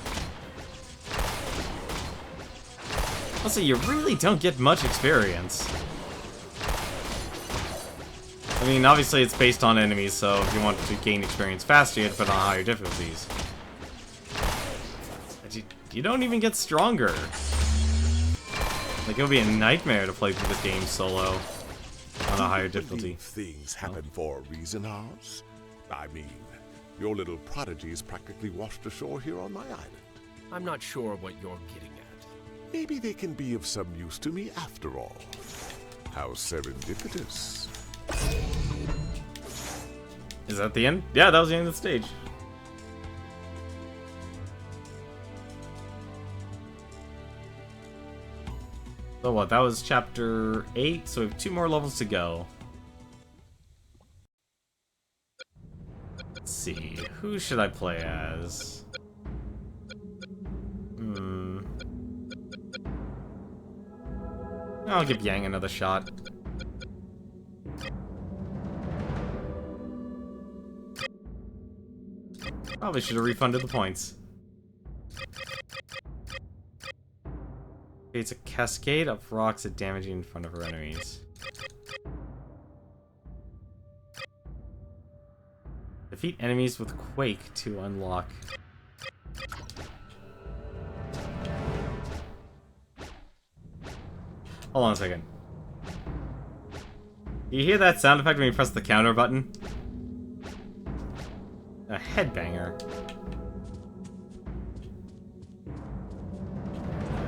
Also, you really don't get much experience. I mean, obviously it's based on enemies, so if you want to gain experience faster, you have to put on higher difficulties. But you don't even get stronger. Like, it would be a nightmare to play through this game solo on a higher difficulty. Things happen for a reason, Oz. I mean, your little prodigies practically washed ashore here on my island. I'm not sure what you're getting at. Maybe they can be of some use to me after all. How serendipitous. Is that the end? Yeah, that was the end of the stage. So what, that was chapter 8, so we have 2 more levels to go. Let's see, who should I play as? I'll give Yang another shot. Probably should have refunded the points. It's a cascade of rocks that damage in front of her enemies. Defeat enemies with Quake to unlock. Hold on a second. You hear that sound effect when you press the counter button? A headbanger.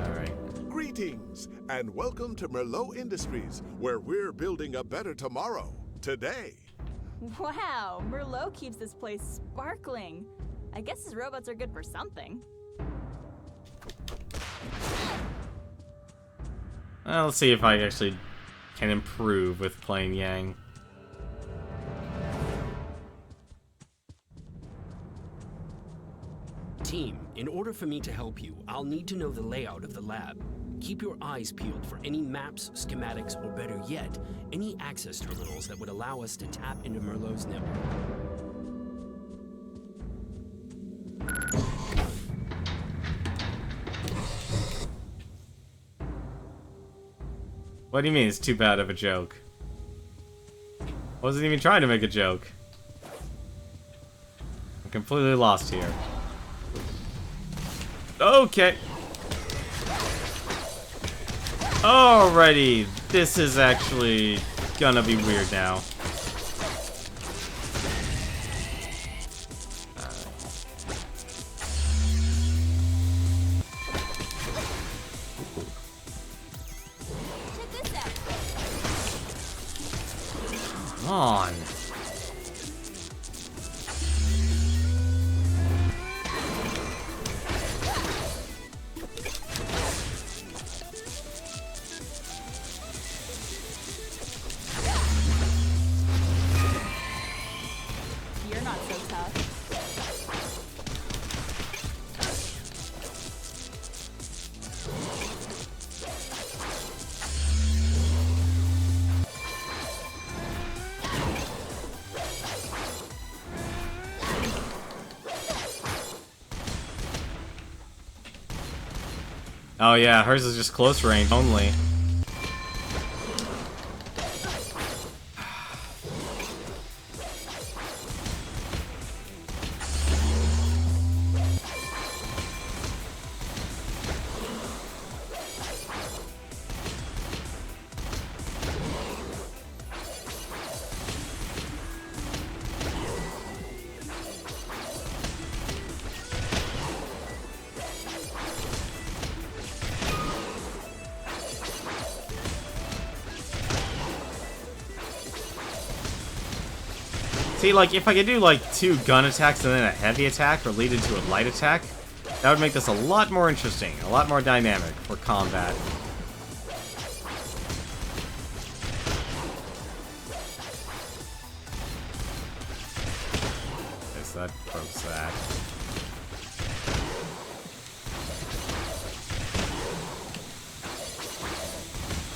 Alright. Greetings, and welcome to Merlot Industries, where we're building a better tomorrow, today. Wow, Merlot keeps this place sparkling. I guess his robots are good for something. Well, let's see if I actually can improve with playing Yang. Team, in order for me to help you, I'll need to know the layout of the lab. Keep your eyes peeled for any maps, schematics, or better yet, any access terminals that would allow us to tap into Merlot's network. What do you mean it's too bad of a joke? I wasn't even trying to make a joke. I'm completely lost here. Okay. Alrighty, this is actually gonna be weird now. Check this out. Come on. You're not so tough. Oh yeah, hers is just close range only. See, like, if I could do, like, 2 gun attacks and then a heavy attack, or lead into a light attack, that would make this a lot more interesting, a lot more dynamic for combat. Guess that broke that.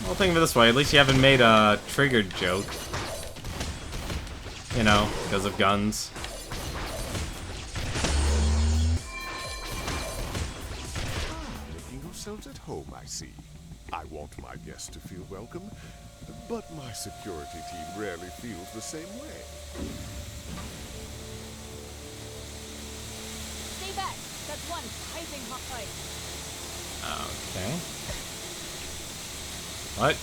Well, think of it this way, at least you haven't made a triggered joke. You know, because of guns. Making yourselves at home, I see. I want my guests to feel welcome, but my security team rarely feels the same way. Stay back. That's one piping hot fight. Okay. What?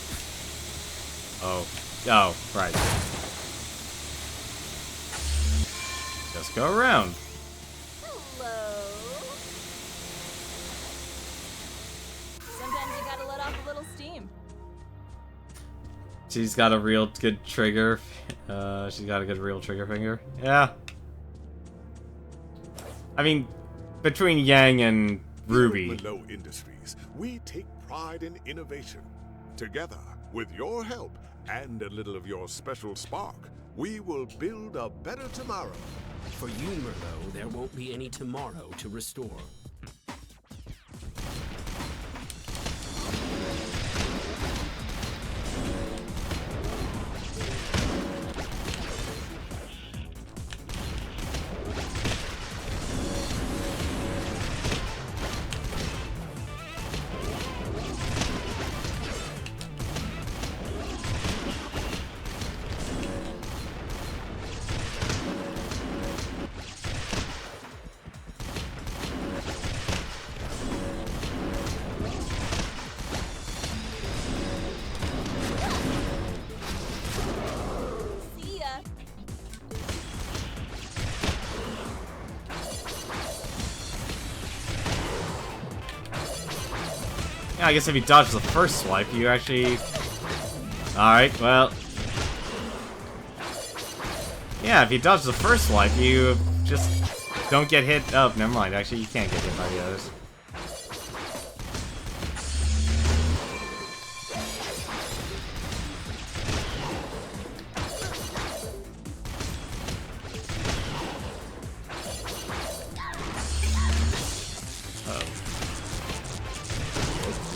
Oh. Oh, right. Just go around. Hello. Sometimes you gotta let off a little steam. She's got a real good trigger. She's got a good real trigger finger. Yeah. I mean, between Yang and RWBY. At Melo Industries, we take pride in innovation. Together, with your help and a little of your special spark, we will build a better tomorrow. For you, Merlot, there won't be any tomorrow to restore. See ya. Yeah, I guess if you dodge the first swipe, you actually... Alright, well... Yeah, if you dodge the first swipe, you just don't get hit... Oh, never mind. Actually, you can't get hit by the others.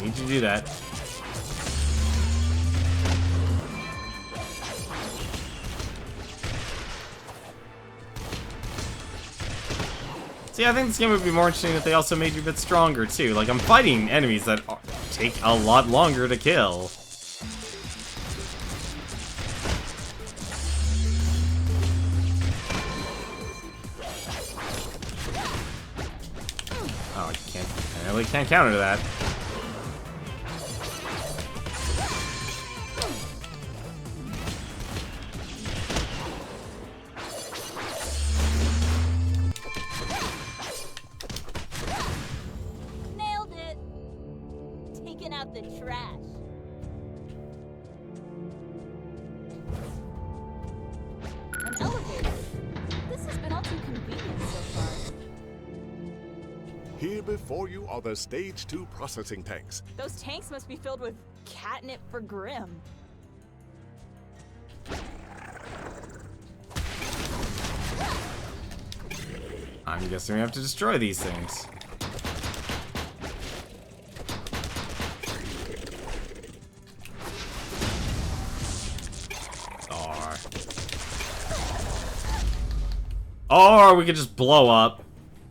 Need you to do that. See, I think this game would be more interesting if they also made you a bit stronger, too. Like, I'm fighting enemies that take a lot longer to kill. Oh, I really can't counter that. Nailed it. Taking out the trash. An elevator. This has been all too convenient so far. Here before you are the Stage 2 processing tanks. Those tanks must be filled with catnip for Grimm. I'm guessing we have to destroy these things. Or we could just blow up.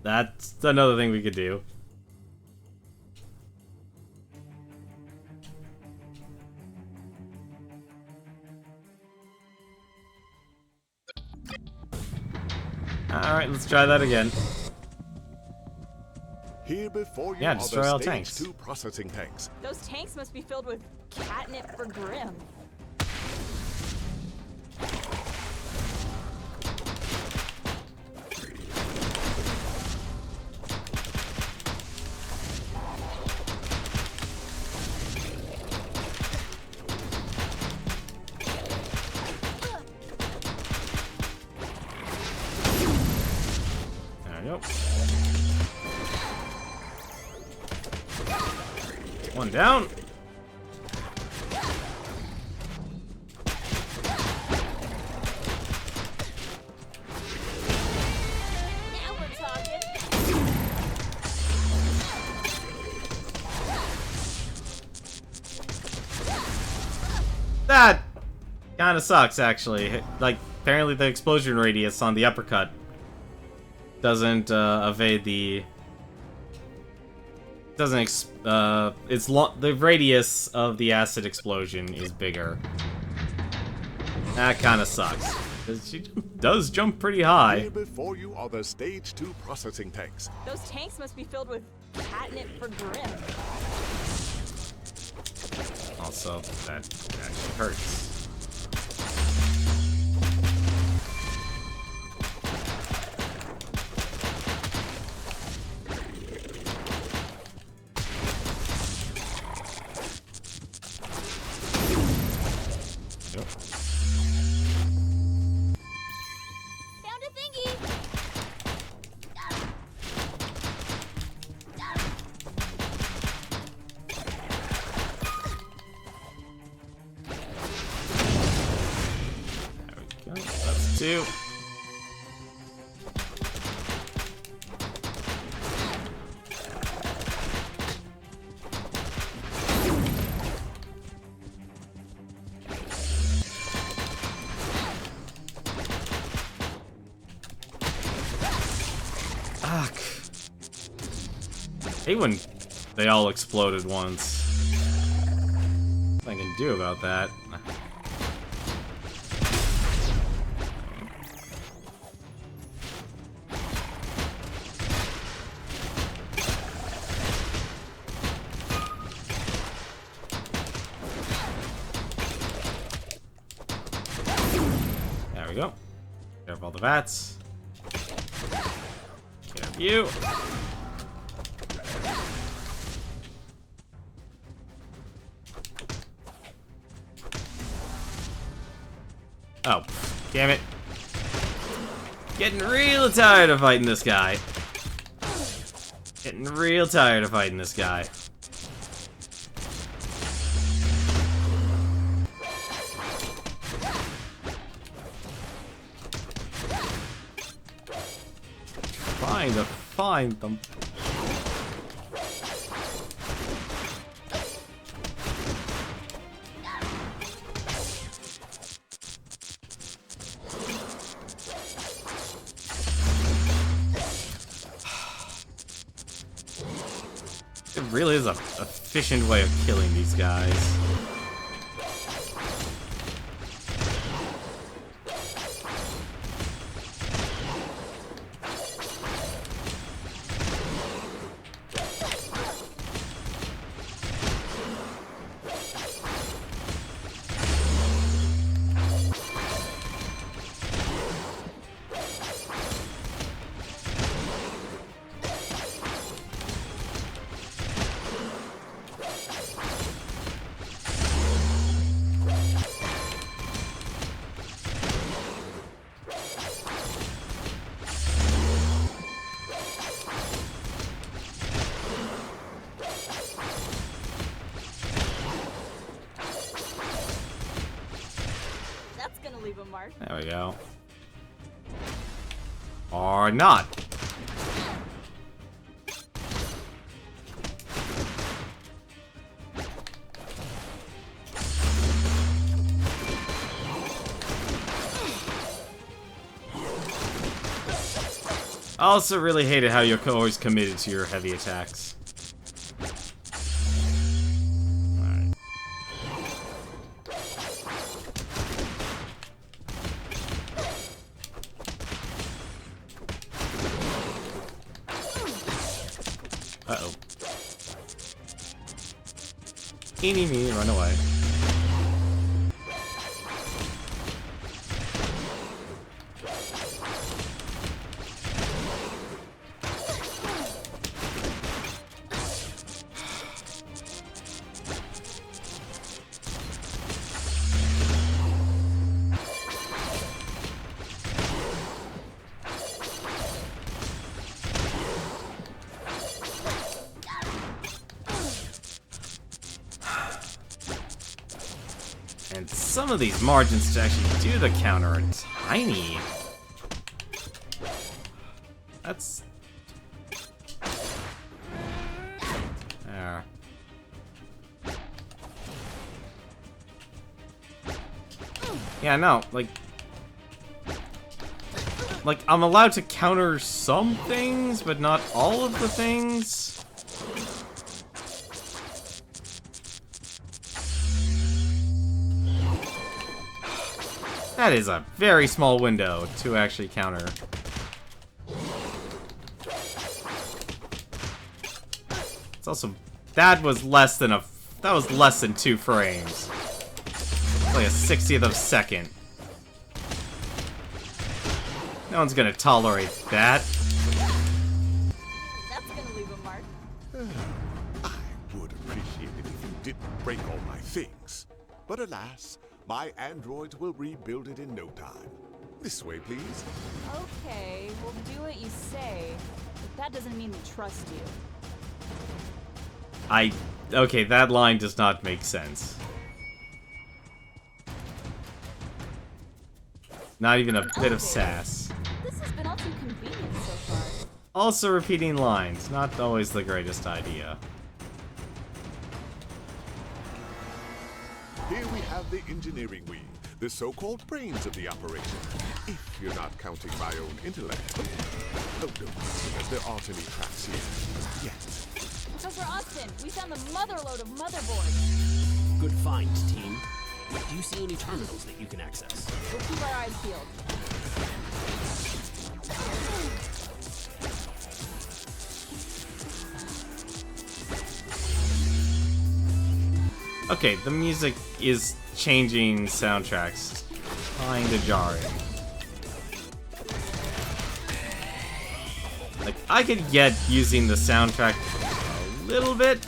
That's another thing we could do. Alright, let's try that again. Here before you Yeah, are destroy the all Stage tanks. 2 processing tanks. Those tanks must be filled with catnip for Grimm. One down. Now we're talking. That kind of sucks, actually. Like, apparently the explosion radius on the uppercut doesn't evade the... the radius of the acid explosion is bigger. That kind of sucks. 'Cause she does jump pretty high. Here before you are the Stage 2 processing tanks. Those tanks must be filled with catnip for Grimm. Also, that actually hurts. Yep. Found a thingy. There we go. That's two. Fuck. I hate when they all exploded once. Nothing I can do about that. There we go. Care of all the vats. Care of you. Oh, damn it. Getting real tired of fighting this guy. Getting real tired of fighting this guy. Trying to find them. It really is a efficient way of killing these guys. That's gonna leave a mark. There we go. Or not. I also really hated how you're always committed to your heavy attacks. Alright. Uh-oh. Eeny, meeny, run away. And some of these margins to actually do the counter are tiny. That's... There. Yeah, no, like, I'm allowed to counter some things, but not all of the things. That is a very small window to actually counter. It's also, that was less than 2 frames. Like a 60th of a second. No one's gonna tolerate that. That's gonna leave a mark. I would appreciate it if you didn't break all my things. But alas, my androids will rebuild it in no time. This way, please. Okay, we'll do what you say, but that doesn't mean we trust you. Okay, that line does not make sense. Not even a bit of sass. This has been all too convenient so far. Also repeating lines, not always the greatest idea. Here we have the engineering wing, the so-called brains of the operation. If you're not counting my own intellect. Oh, no, as there aren't any traps here yet. Professor Austin, we found the motherload of motherboards. Good find, team. Do you see any terminals that you can access? We'll keep our eyes peeled. Okay, the music is changing soundtracks. Kinda jarring. Like, I could get using the soundtrack a little bit.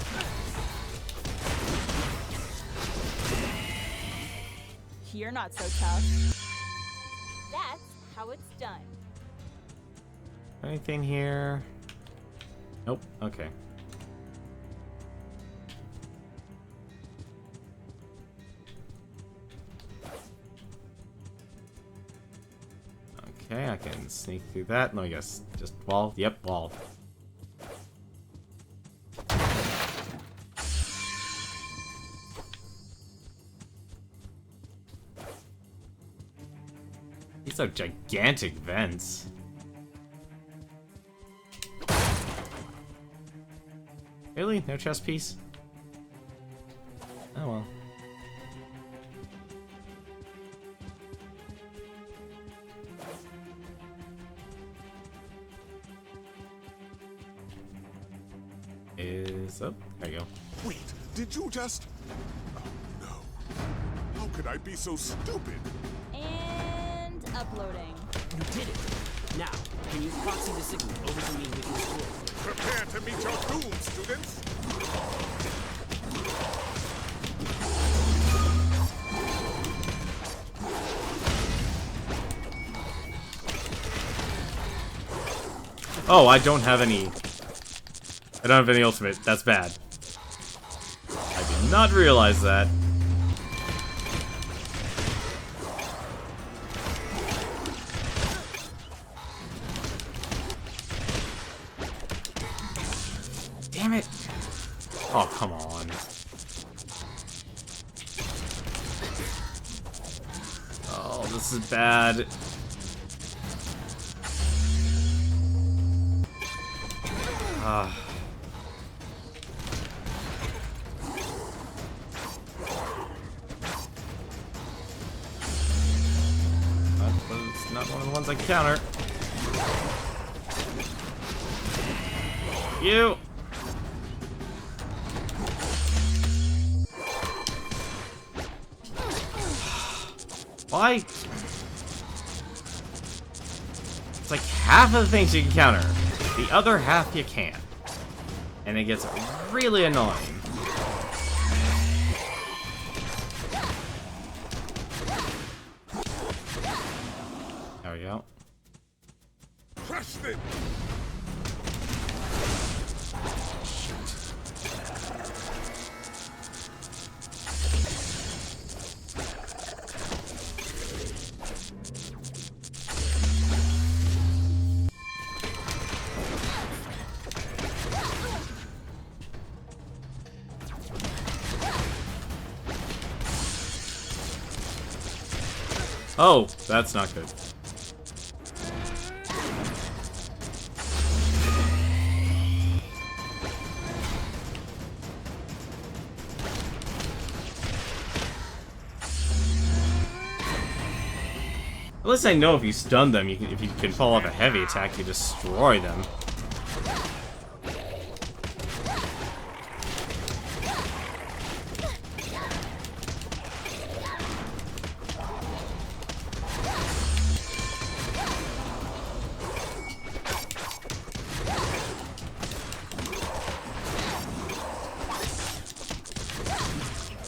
You're not so tough. That's how it's done. Anything here? Nope. Okay. Okay, I can sneak through that. No, I guess just wall. Yep, wall. These are gigantic vents. Really? No chest piece? Oh well. Oh, there you go. Wait, did you just... Oh, no. How could I be so stupid? And uploading. You did it. Now, can you proxy the signal over to me with your sword? Prepare to meet your doom, students! Oh, I don't have any ultimate. That's bad. I did not realize that. Damn it. Oh, come on. Oh, this is bad. Ah. It's not one of the ones I counter. You. Why? It's like half of the things you can counter. The other half you can't. And it gets really annoying. There we go. Crush them! Oh, that's not good. At least I know if you stun them, if you can fall off a heavy attack, you destroy them.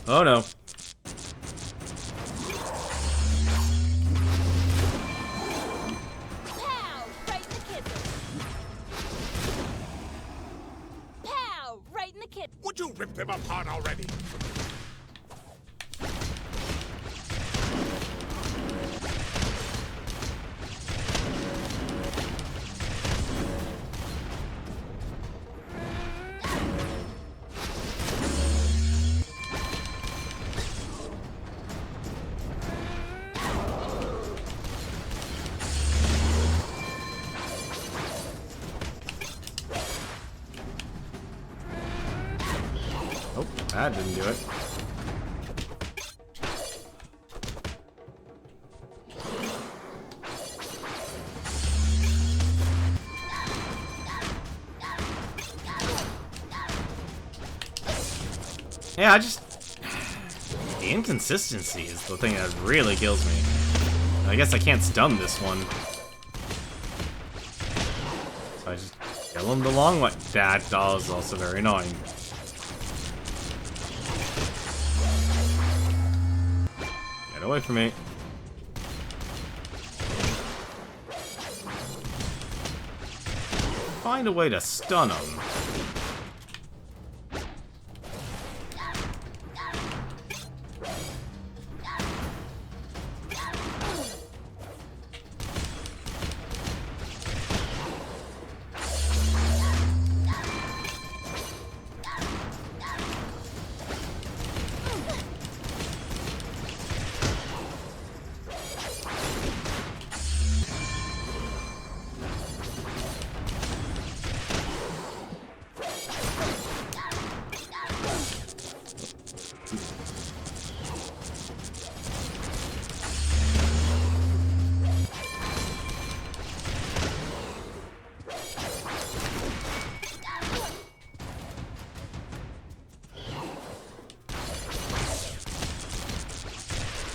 Oh no. Pow! Right in the kidney. Pow! Right in the kidney. Would you rip them apart already? Oh, that didn't do it. Yeah, the inconsistency is the thing that really kills me. I guess I can't stun this one. So I just kill him the long way. That is also very annoying. Get away from me. Find a way to stun him.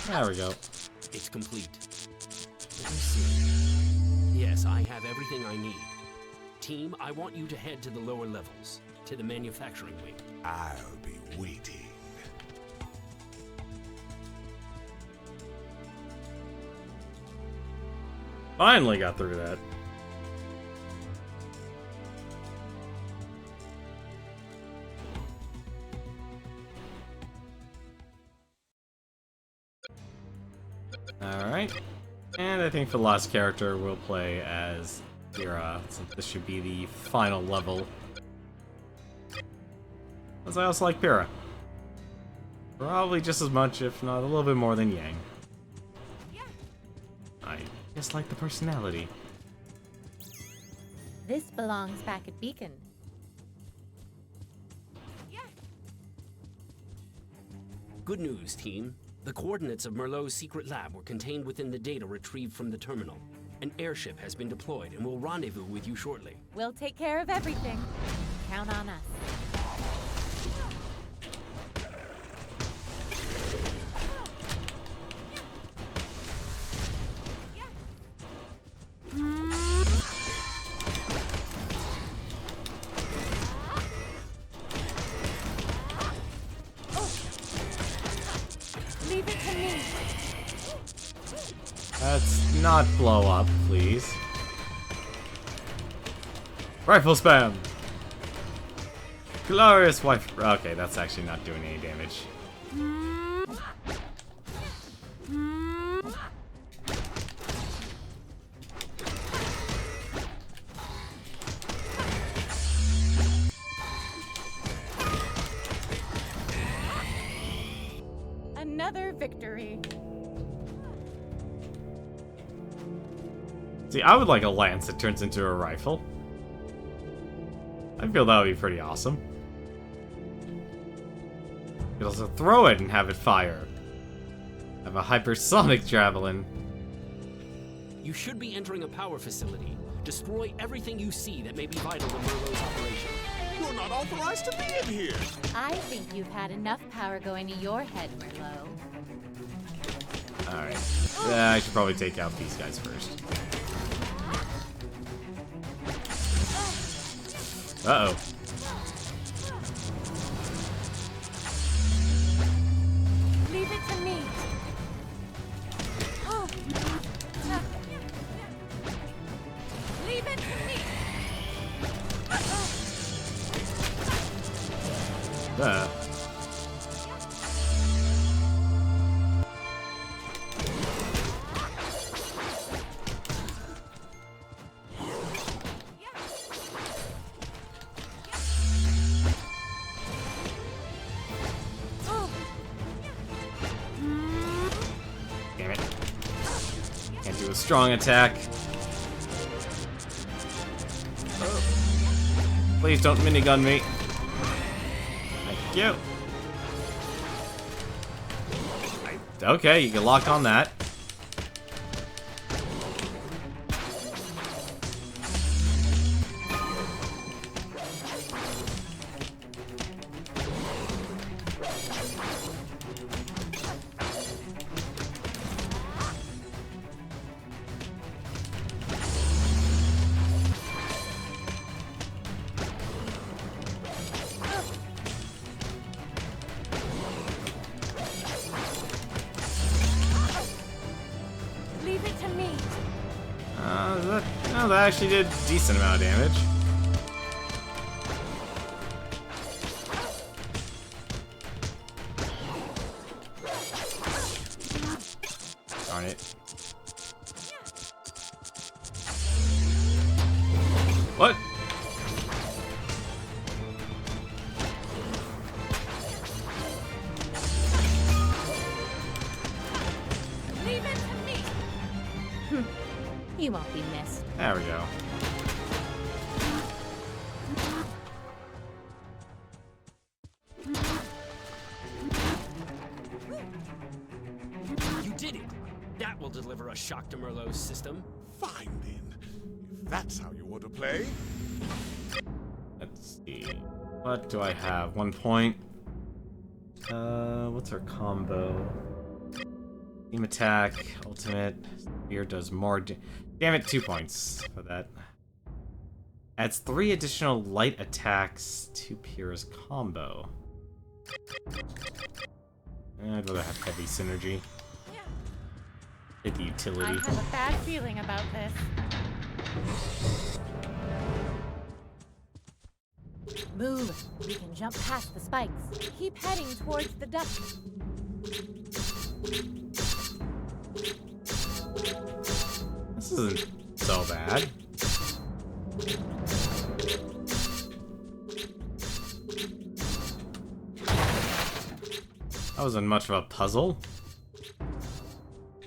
There we go. It's complete. Let me see. Yes, I have everything I need. Team, I want you to head to the lower levels, to the manufacturing wing. I'll be waiting. Finally got through that. Alright. And I think for the last character, we'll play as Pyrrha, since this should be the final level. As I also like Pyrrha. Probably just as much, if not a little bit more than Yang. I just like the personality. This belongs back at Beacon. Good news, team. The coordinates of Merlot's secret lab were contained within the data retrieved from the terminal. An airship has been deployed and will rendezvous with you shortly. We'll take care of everything. Count on us. Leave it to me. Let's not blow up, please. Rifle spam! Glorious wife. Okay, that's actually not doing any damage. Another victory. See, I would like a lance that turns into a rifle. I feel that would be pretty awesome. You could also throw it and have it fire. Have a hypersonic javelin. You should be entering a power facility. Destroy everything you see that may be vital to Merlot's operation. You're not authorized to be in here. I think you've had enough power going to your head, Merlot. Alright. Yeah, I should probably take out these guys first. Uh-oh. Leave it to me. Leave it to me. Damn it. Can't do a strong attack. Please don't minigun me. Thank you. Okay, you can lock on that. Leave it to me. That actually did a decent amount of damage. Darn it. What? Leave it to me. You won't be missed. There we go. You did it! That will deliver a shock to Merlot's system. Fine then. If that's how you want to play. Let's see. What do I have? 1 point. What's our combo? Team attack, ultimate. Spear does more. Damn it, 2 points for that. Adds 3 additional light attacks to Pierre's combo. I'd rather have heavy synergy. Take the I utility. have a bad feeling about this. Move. We can jump past the spikes. Keep heading towards the duck. This isn't so bad. That wasn't much of a puzzle.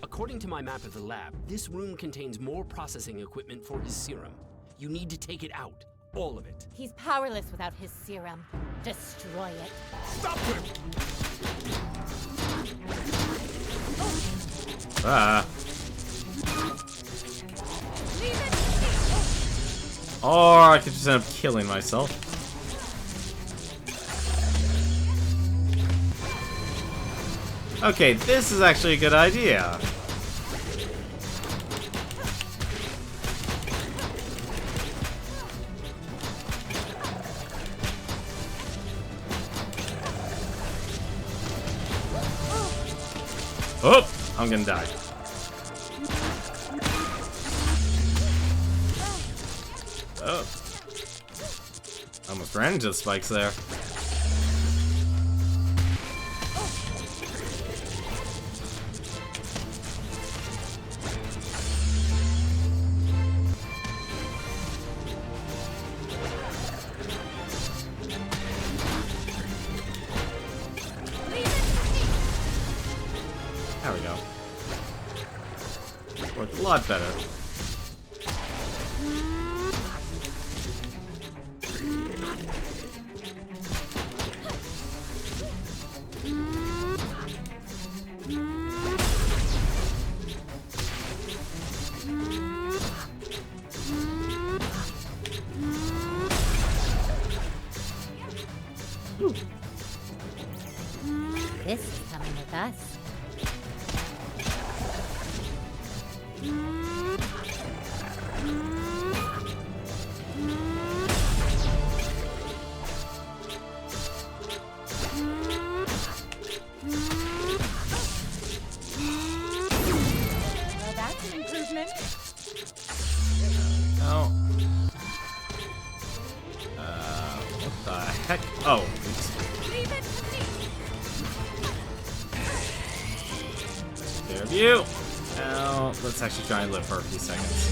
According to my map of the lab, this room contains more processing equipment for his serum. You need to take it out. All of it. He's powerless without his serum. Destroy it. Stop him! Ah. Or I could just end up killing myself. Okay, this is actually a good idea. Oh, I'm gonna die. Oh. Almost ran into the spikes there. There we go. Worked a lot better. This is coming with us. Well, that's an improvement. Oh. What the heck? Oh, oops. Leave it to me. There you. Now, let's actually try and live for a few seconds.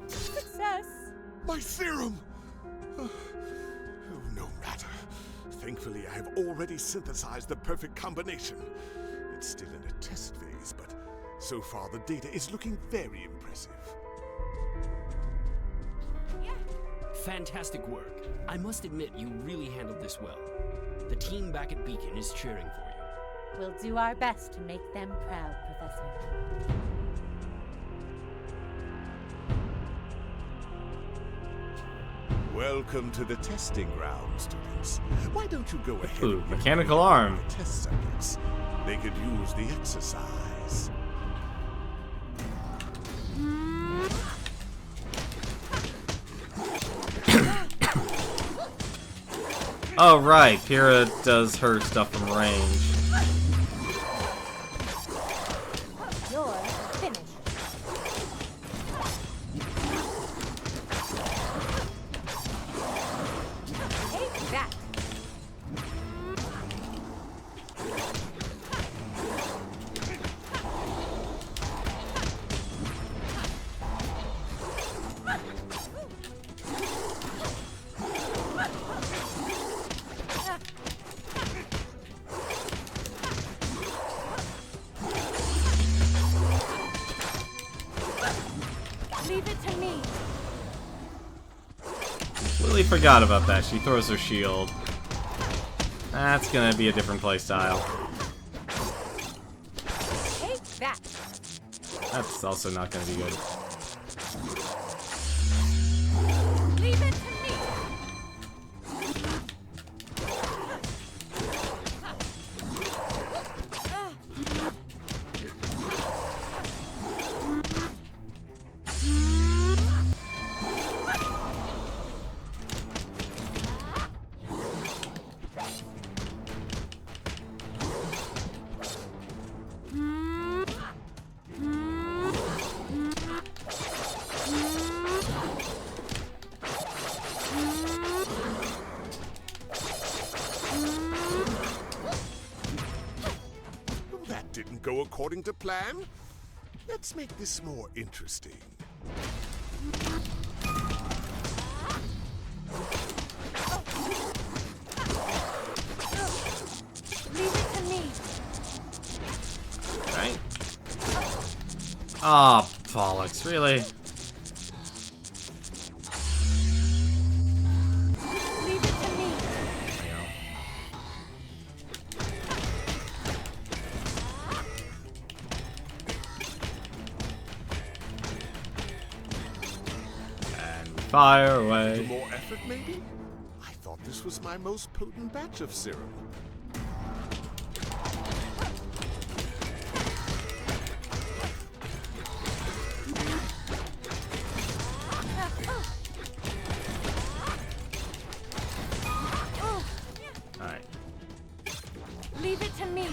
Success. My serum! Oh, no matter. Thankfully, I have already synthesized the perfect combination. It's still in a test phase, but so far the data is looking very impressive. Fantastic work. I must admit, you really handled this well. The team back at Beacon is cheering for you. We'll do our best to make them proud, Professor. Welcome to the testing ground, students. Why don't you go ahead Ooh, and mechanical arm. the test subjects? They could use the exercise. Oh, right. Pyrrha does her stuff from range. You're finished. Take that. Leave it to me. Completely forgot about that. She throws her shield. That's gonna be a different playstyle. Take that. That's also not gonna be good. Leave it to me. That didn't go according to plan. Let's make this more interesting. Leave it to me. Right? Oh, bollocks. Really? Leave it to me. You know. And fire away. More effort, maybe? I thought this was my most potent batch of serum. Alright. Leave it to me.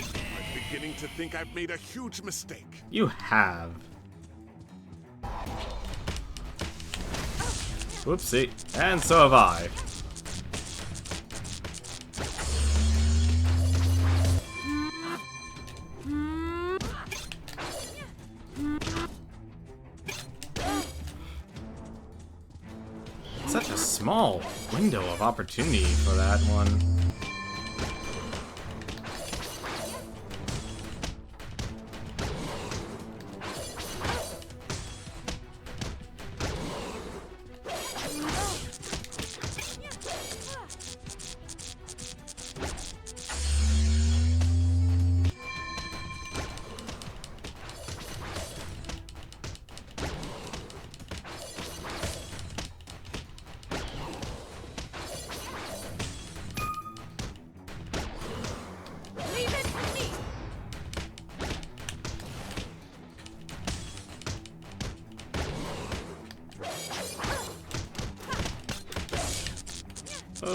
I'm beginning to think I've made a huge mistake. You have. Whoopsie. And so have I. Such a small window of opportunity for that one.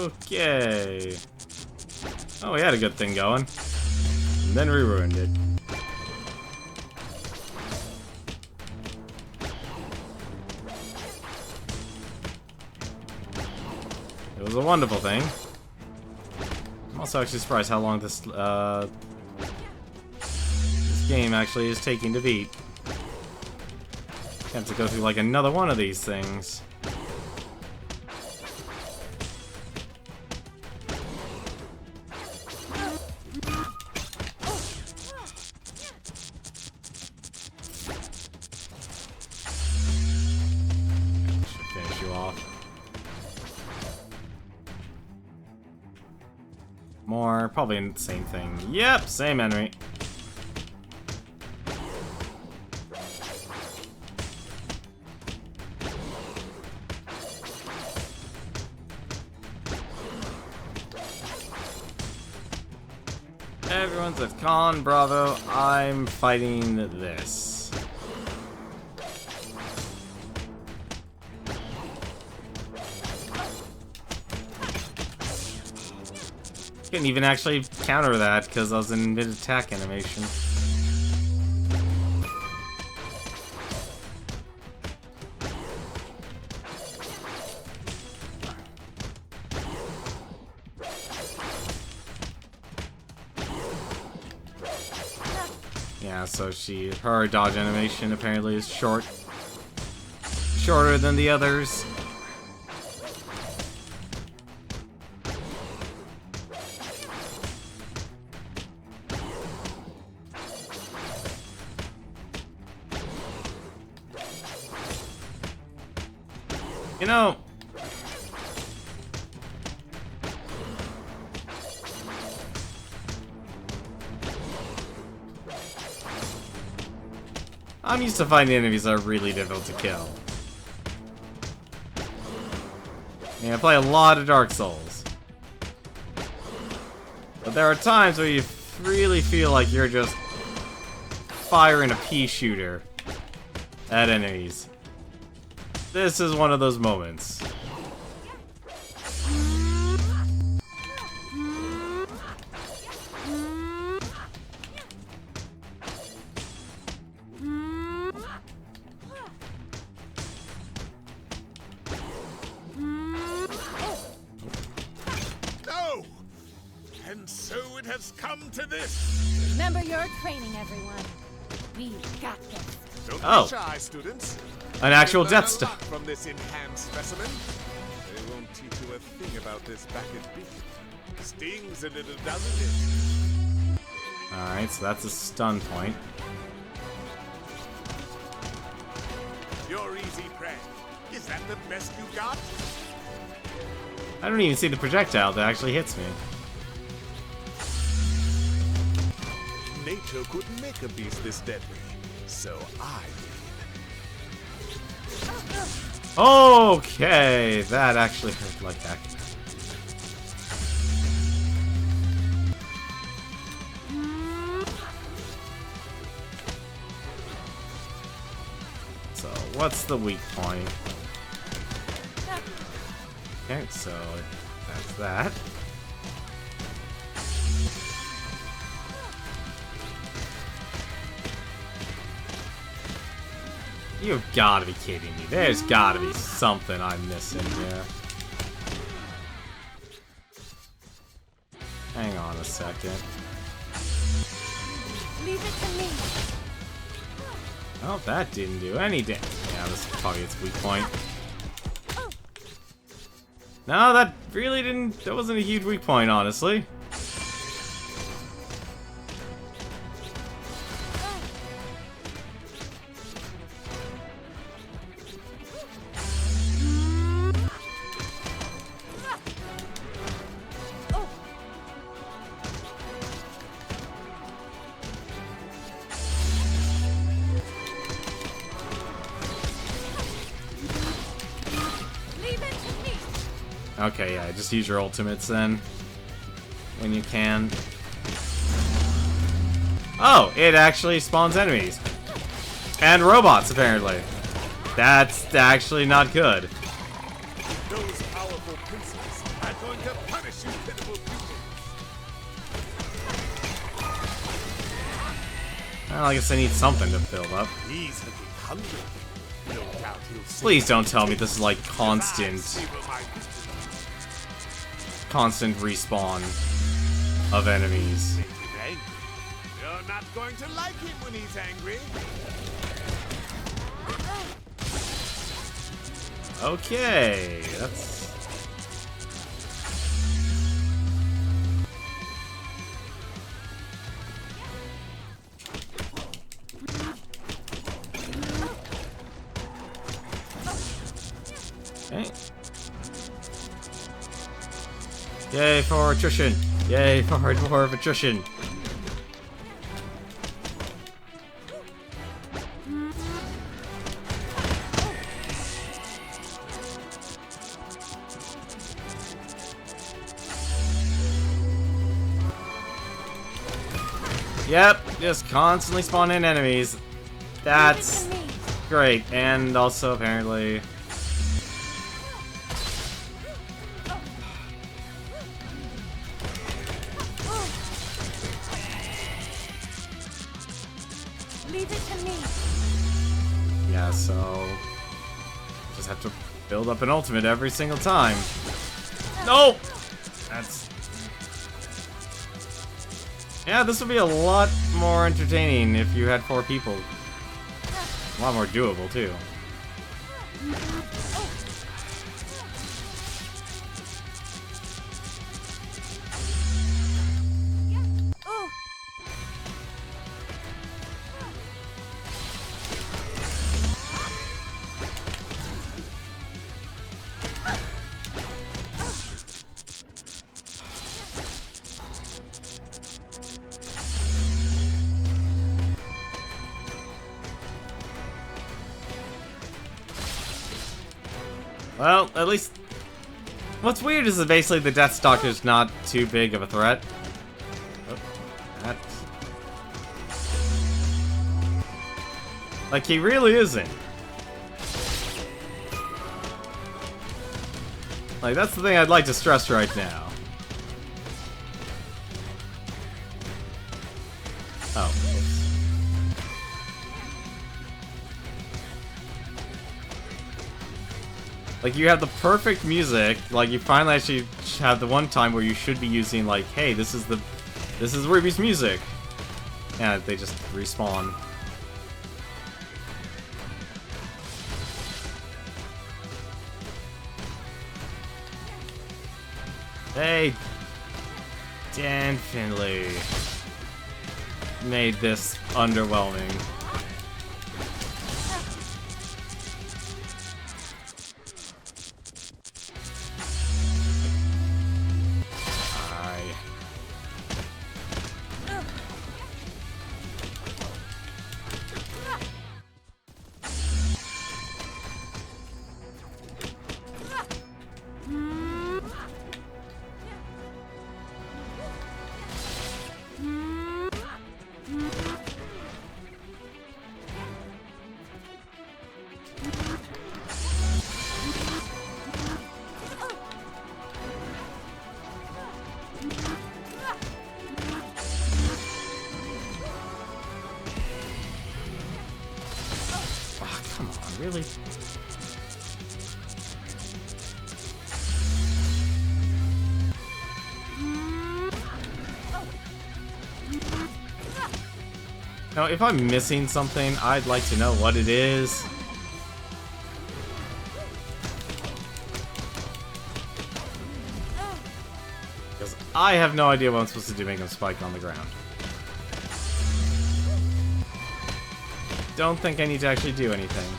Okay. Oh, we had a good thing going. And then we ruined it. It was a wonderful thing. I'm also actually surprised how long this game actually is taking to beat. I have to go through like another one of these things. Should finish you off. More, probably the same thing. Yep, same enemy. Everyone's at con, bravo. I'm fighting this. Couldn't even actually counter that because I was in mid-attack animation. Yeah, so her dodge animation apparently is shorter than the others. You know, I'm used to finding enemies that are really difficult to kill. I play a lot of Dark Souls. But there are times where you really feel like you're just firing a pea shooter at enemies. This is one of those moments. No! And so it has come to this. Remember your training, everyone. We got this. Don't Oh. be shy, students. An actual You'll Death learn a Star. lot from this enhanced specimen. They won't teach you a thing about this Backett beak. Stings and it doesn't it? Alright, so that's a stun point. Your easy prey. Is that the best you got? I don't even see the projectile that actually hits me. Nature couldn't make a beast this deadly, so I did. Okay, that actually hurt like heck. So, what's the weak point? Okay, so that's that. You've gotta be kidding me. There's gotta be something I'm missing here. Hang on a second. Leave it to me. Oh, that didn't do any damage. Yeah, this is probably its weak point. No, that really didn't... That wasn't a huge weak point, honestly. Okay, yeah, just use your ultimates then. When you can. Oh, it actually spawns enemies. And robots, apparently. That's actually not good. Those powerful princes are going to Well, I guess I need something to build up. He's looking hungry. No doubt he'll see. Please don't tell me this is like constant respawn of enemies. Make him angry. You're not going to like him when he's angry. Okay, that's... Okay. Yay for attrition! Yay for more of attrition! Yep, just constantly spawn in enemies. That's great, and also apparently... Leave it to me. Yeah, so... just have to build up an ultimate every single time. No! That's... yeah, this would be a lot more entertaining if you had 4 people. A lot more doable, too. Well, at least... what's weird is that basically the Death Stalker's not too big of a threat. Oh, that's... like, he really isn't. Like, that's the thing I'd like to stress right now. Oh. Like, you have the perfect music, like, you finally actually have the one time where you should be using, like, hey, this is RWBY's music. And they just respawn. They definitely made this underwhelming. Really? Now, if I'm missing something, I'd like to know what it is. Because I have no idea what I'm supposed to do to make him spike on the ground. Don't think I need to actually do anything.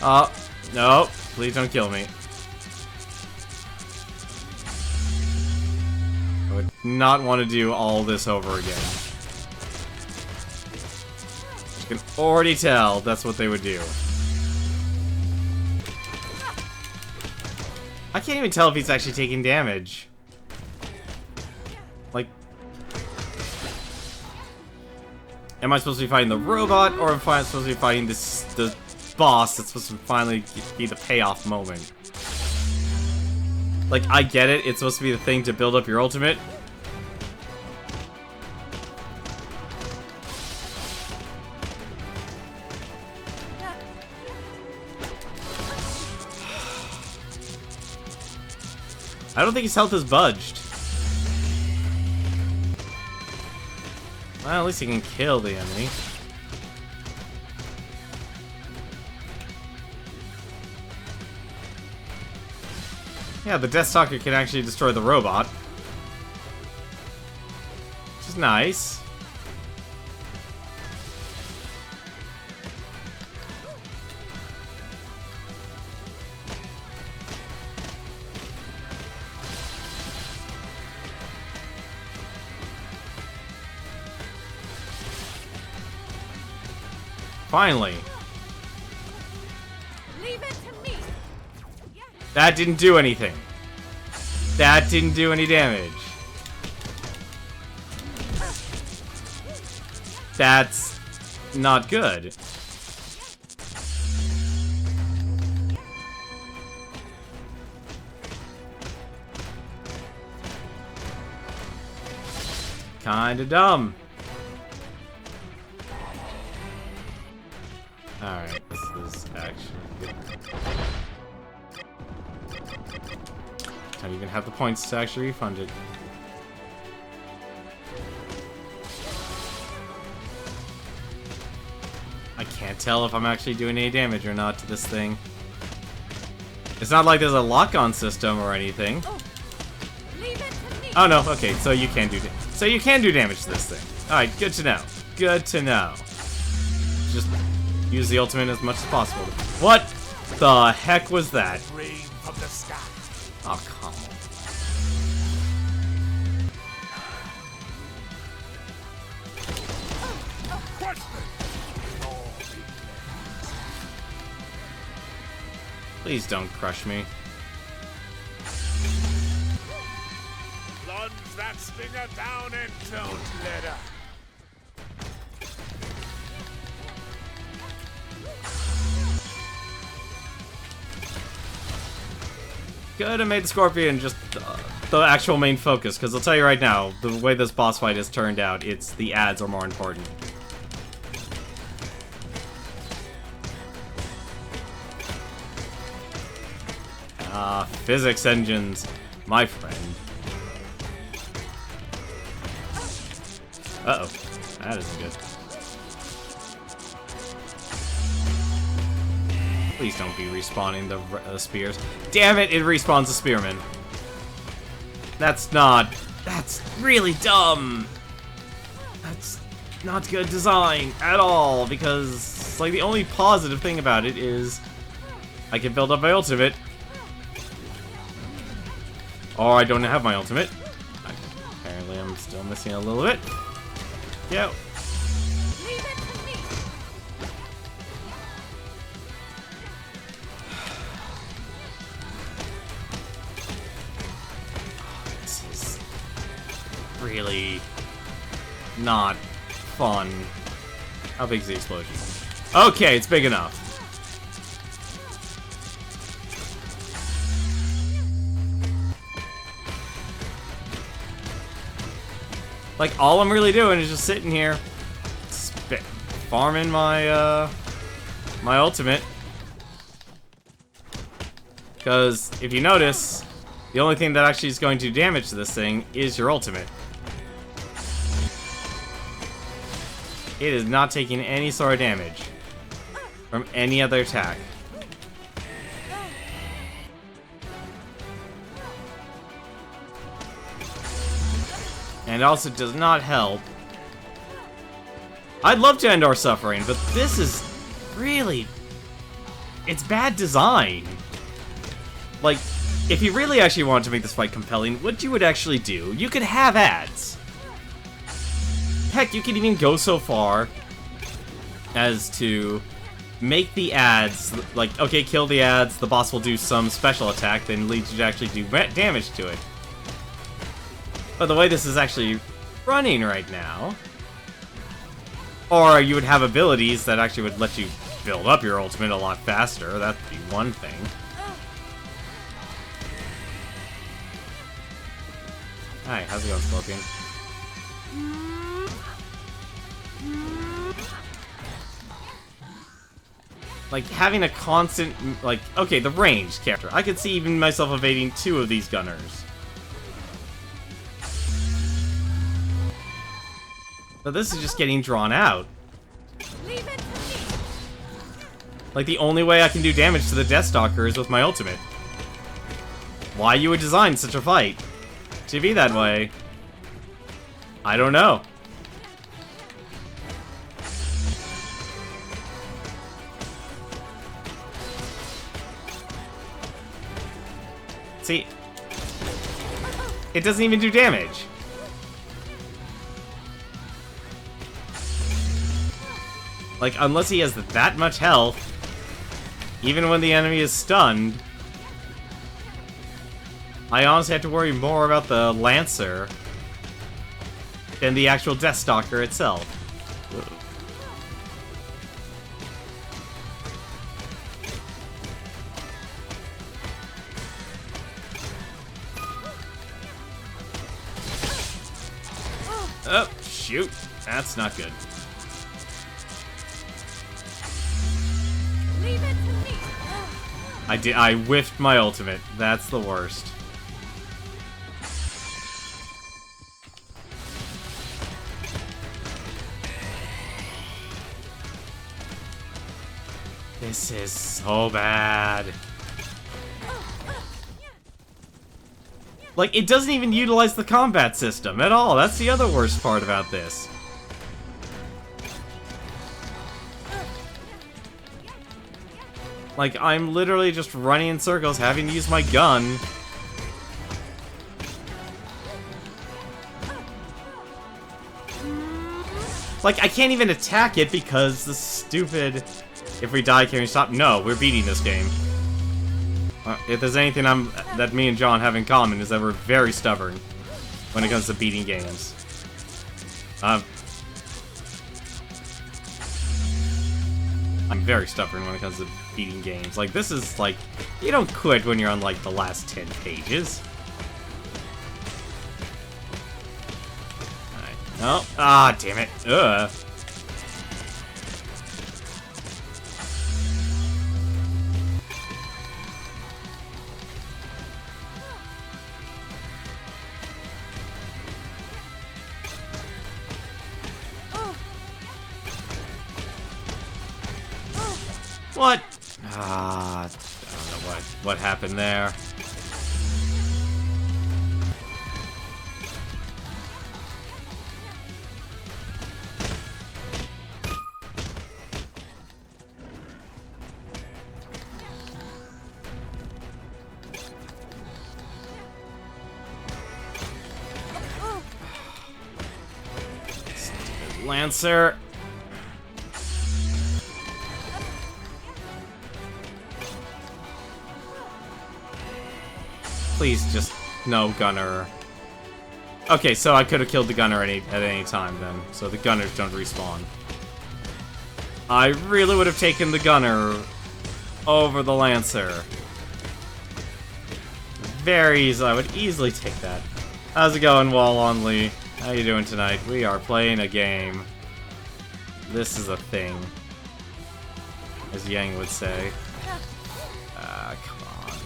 Oh, no, please don't kill me. I would not want to do all this over again. You can already tell that's what they would do. I can't even tell if he's actually taking damage. Like... am I supposed to be fighting the robot, or am I supposed to be fighting the boss that's supposed to finally be the payoff moment? Like, I get it, it's supposed to be the thing to build up your ultimate. I don't think his health has budged. Well, at least he can kill the enemy. Yeah, the Deathstalker can actually destroy the robot. Which is nice. Finally. Leave it to me. That didn't do anything. That didn't do any damage. That's not good. Kinda dumb. Alright, this is actually good. Don't even have the points to actually refund it. I can't tell if I'm actually doing any damage or not to this thing. It's not like there's a lock-on system or anything. Oh no, okay, so you can do damage to this thing. Alright, good to know. Good to know. Just use the ultimate as much as possible. What the heck was that? Rain from the sky. Oh, come on. Please don't crush me. Plunge that stinger down and don't let up. Could have made the Scorpion just the actual main focus, because I'll tell you right now, the way this boss fight has turned out, it's the ads are more important. Physics engines, my friend. Uh-oh, that isn't good. Please don't be respawning the spears. Damn it, it respawns the spearman. That's really dumb. That's not good design at all, because, like, the only positive thing about it is I can build up my ultimate. Or I don't have my ultimate. Apparently I'm still missing a little bit. Yep. This is really not fun. How big is the explosion? Okay, it's big enough. Like, all I'm really doing is just sitting here, farming my, my ultimate. Because, if you notice, the only thing that actually is going to do damage to this thing is your ultimate. It is not taking any sort of damage from any other attack. And it also does not help. I'd love to end our suffering, but this is really... it's bad design. Like, if you really actually wanted to make this fight compelling, what you would actually do, you could have ads. Heck, you could even go so far as to make the ads, like, okay, kill the ads, the boss will do some special attack, then leads you to actually do damage to it. But the way this is actually running right now, or you would have abilities that actually would let you build up your ultimate a lot faster, that'd be one thing. Hi, how's it going, Scorpion? Like, having a constant, like, okay, the ranged character. I could see even myself evading 2 of these gunners. But this is just getting drawn out. Leave it to me. Like, the only way I can do damage to the Deathstalker is with my ultimate. Why you would design such a fight to be that way, I don't know. See, it doesn't even do damage. Like, unless he has that much health, even when the enemy is stunned, I honestly have to worry more about the Lancer than the actual Deathstalker itself. Oh, shoot. That's not good. Leave it to me. I whiffed my ultimate. That's the worst. This is so bad. Like, it doesn't even utilize the combat system at all. That's the other worst part about this. Like, I'm literally just running in circles, having to use my gun. Like, I can't even attack it because the stupid... If we die, can we stop? No, we're beating this game. If there's anything that me and John have in common is that we're very stubborn when it comes to beating games. I'm very stubborn when it comes to beating games. Like, this is like, you don't quit when you're on like the last 10 pages. Alright. Oh, ah, damn it. Ugh. What? Ah, I don't know what happened there. Stupid Lancer. Please just no gunner. Okay, so I could have killed the gunner at any time then, so the gunners don't respawn. I really would have taken the gunner over the Lancer. Very easily, I would easily take that. How's it going, Wall on Lee? How you doing tonight? We are playing a game. This is a thing, as Yang would say. Come on.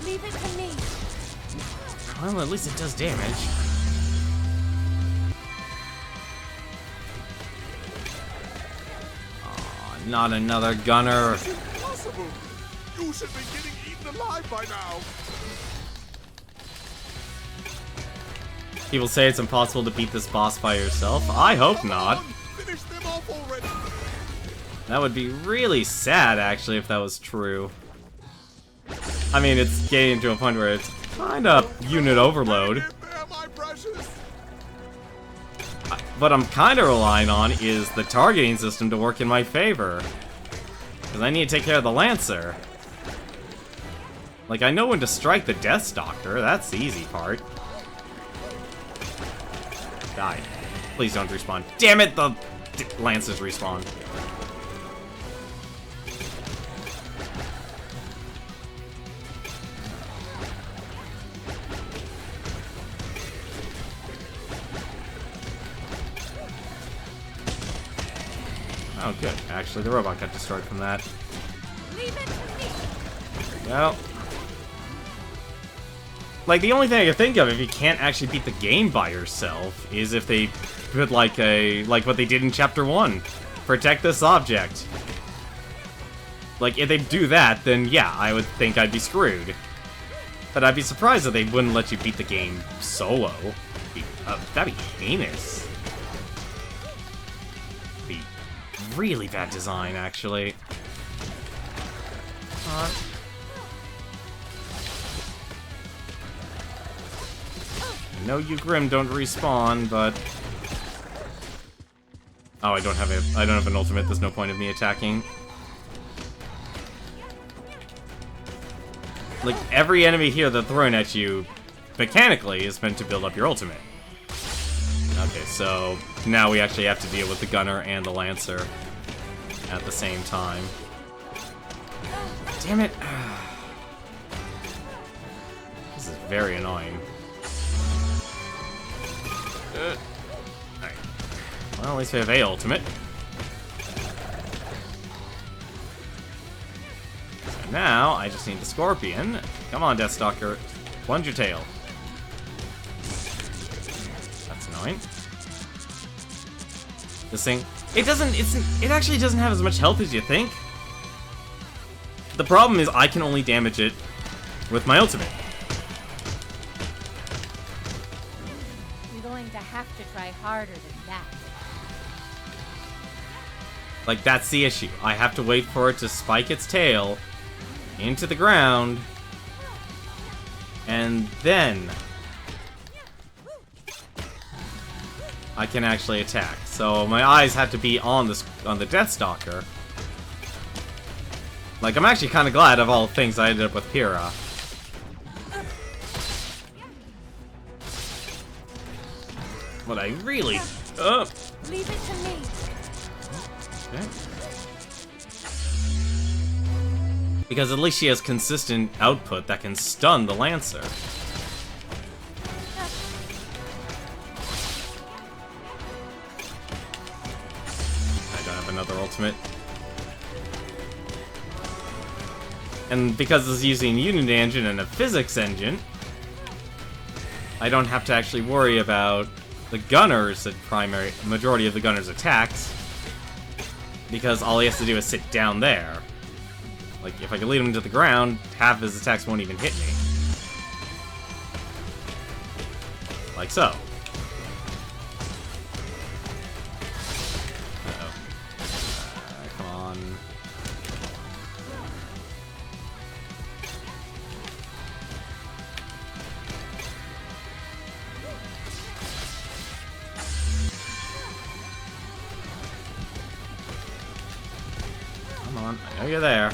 Leave it to me. Well, at least it does damage. Oh, not another gunner. It's impossible. You should be getting eaten alive by now. People say it's impossible to beat this boss by yourself. I hope not. Finish them off already. That would be really sad, actually, if that was true. I mean, it's getting to a point where it's kind of unit overload. What I'm kind of relying on is the targeting system to work in my favor. Because I need to take care of the Lancer. Like, I know when to strike the Deathstalker. That's the easy part. Die. Please don't respawn. Damn it, the Lancers respawn. Oh, good. Actually, the robot got destroyed from that. Leave it to me. Well, like, the only thing I can think of if you can't actually beat the game by yourself is if they put, like, what they did in Chapter 1. Protect this object. Like, if they do that, then yeah, I would think I'd be screwed. But I'd be surprised if they wouldn't let you beat the game solo. That'd be heinous. Be really bad design, actually. I know you Grimm don't respawn, but oh, I don't have an ultimate. There's no point of me attacking. Like, every enemy here that's thrown at you, mechanically, is meant to build up your ultimate. Okay, so now we actually have to deal with the Gunner and the Lancer at the same time. Damn it. This is very annoying. Alright. Well, at least we have a ultimate. So now, I just need the Scorpion. Come on, Deathstalker. Plunge your tail. That's annoying. This thing... It actually doesn't have as much health as you think. The problem is I can only damage it with my ultimate. You're going to have to try harder than that. Like, that's the issue. I have to wait for it to spike its tail into the ground, and then I can actually attack. So my eyes have to be on the Deathstalker. Like, I'm actually kind of glad of all things I ended up with Pyrrha. But I really... Leave it to me. Okay. Because at least she has consistent output that can stun the Lancer. I don't have another ultimate. And because it's using a Unity engine and a physics engine, I don't have to actually worry about the Gunner's majority of the Gunner's attacks, because all he has to do is sit down there. Like, if I can lead him to the ground, half of his attacks won't even hit me. Like so. Uh-oh. Come on. Come on, I know you're there.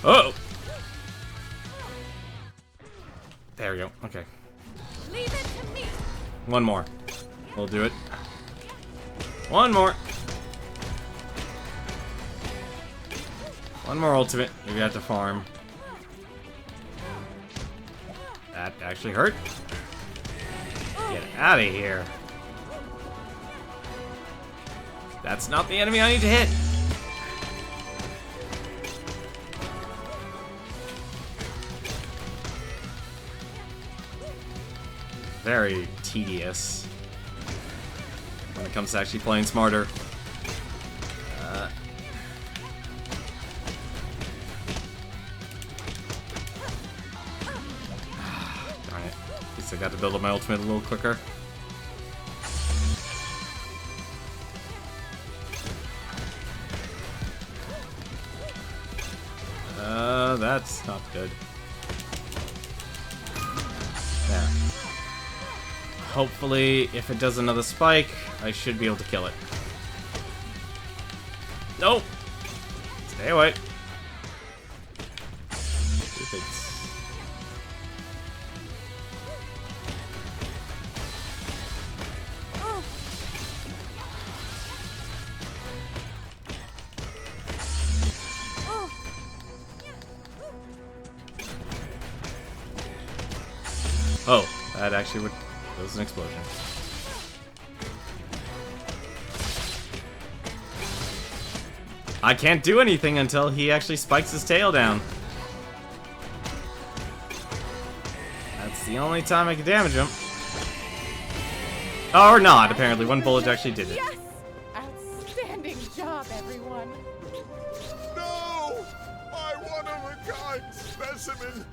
Oh! There we go. Okay. Leave it to me. One more. We'll do it. One more. One more ultimate. We have to farm. That actually hurt. Get out of here. That's not the enemy I need to hit. Very tedious when it comes to actually playing smarter. Darn it. At least I got to build up my ultimate a little quicker. That's not good. There. Hopefully, if it does another spike, I should be able to kill it. Nope! Stay away. Oh, that actually would... That was an explosion. I can't do anything until he actually spikes his tail down. That's the only time I can damage him. Or not, apparently. One bullet actually did it. Yes! Outstanding job, everyone. No! My one-of-a-kind specimen!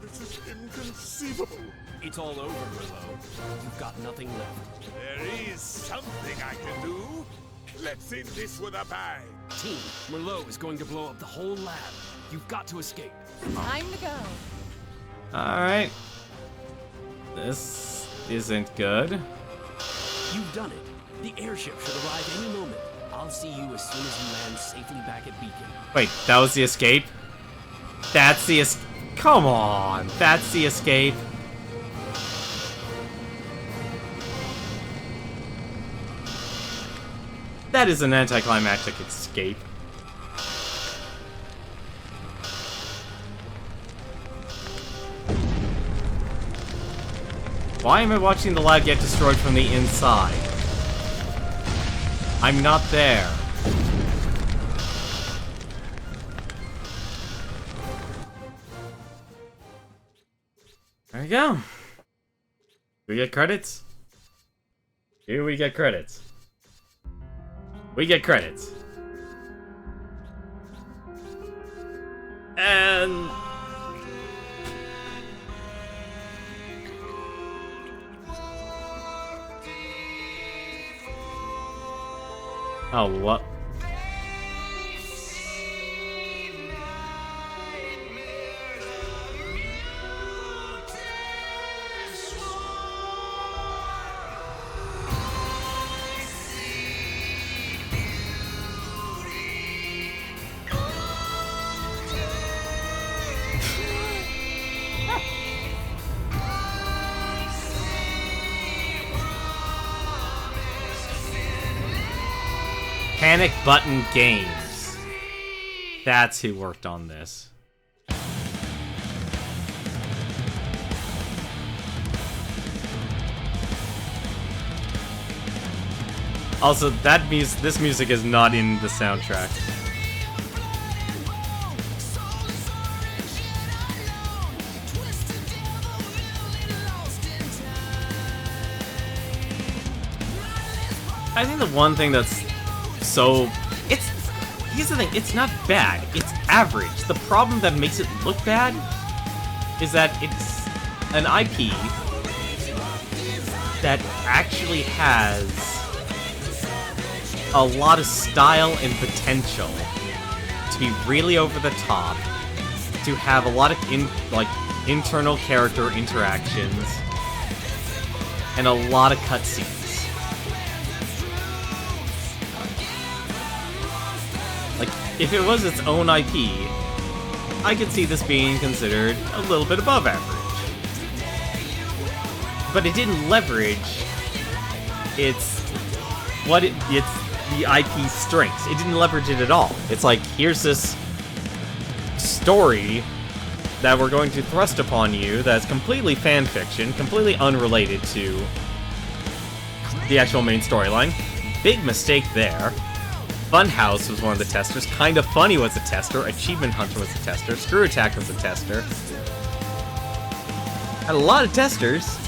This is inconceivable. It's all over, Merlot. You've got nothing left. There is something I can do. Let's end this with a bang. Team, Merlot is going to blow up the whole lab. You've got to escape. Time to go. Alright. This isn't good. You've done it. The airship should arrive any moment. I'll see you as soon as you land safely back at Beacon. Wait, that was the escape? That's the Come on! That's the escape. That is an anticlimactic escape. Why am I watching the lab get destroyed from the inside? I'm not there. There we go. We get credits? Here we get credits. We get credits. And... oh, what? Panic Button Games. That's who worked on this. Also, this music is not in the soundtrack. I think the one thing that's here's the thing, it's not bad, it's average. The problem that makes it look bad is that it's an IP that actually has a lot of style and potential to be really over the top, to have a lot of internal character interactions, and a lot of cutscenes. If it was its own IP, I could see this being considered a little bit above average. But it didn't leverage it's the IP strengths. It didn't leverage it at all. It's like, here's this story that we're going to thrust upon you that's completely fan fiction, completely unrelated to the actual main storyline. Big mistake there. Funhouse was one of the testers. Kinda Funny was a tester. Achievement Hunter was a tester. Screw Attack was a tester. Had a lot of testers.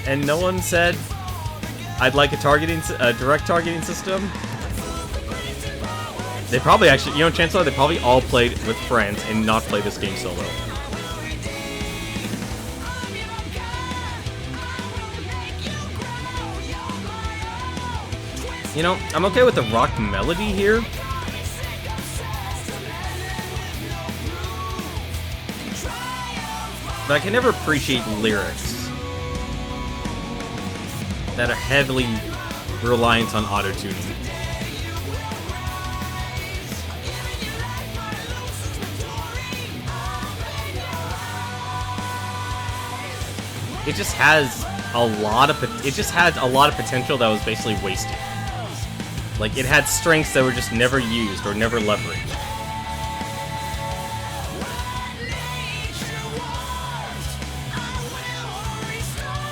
And no one said, I'd like a direct targeting system. They probably actually, chances are they probably all played with friends and not played this game solo. I'm okay with the rock melody here. But I can never appreciate lyrics that are heavily reliant on auto-tuning. It just has a lot of potential that was basically wasted. Like, it had strengths that were just never used or never leveraged.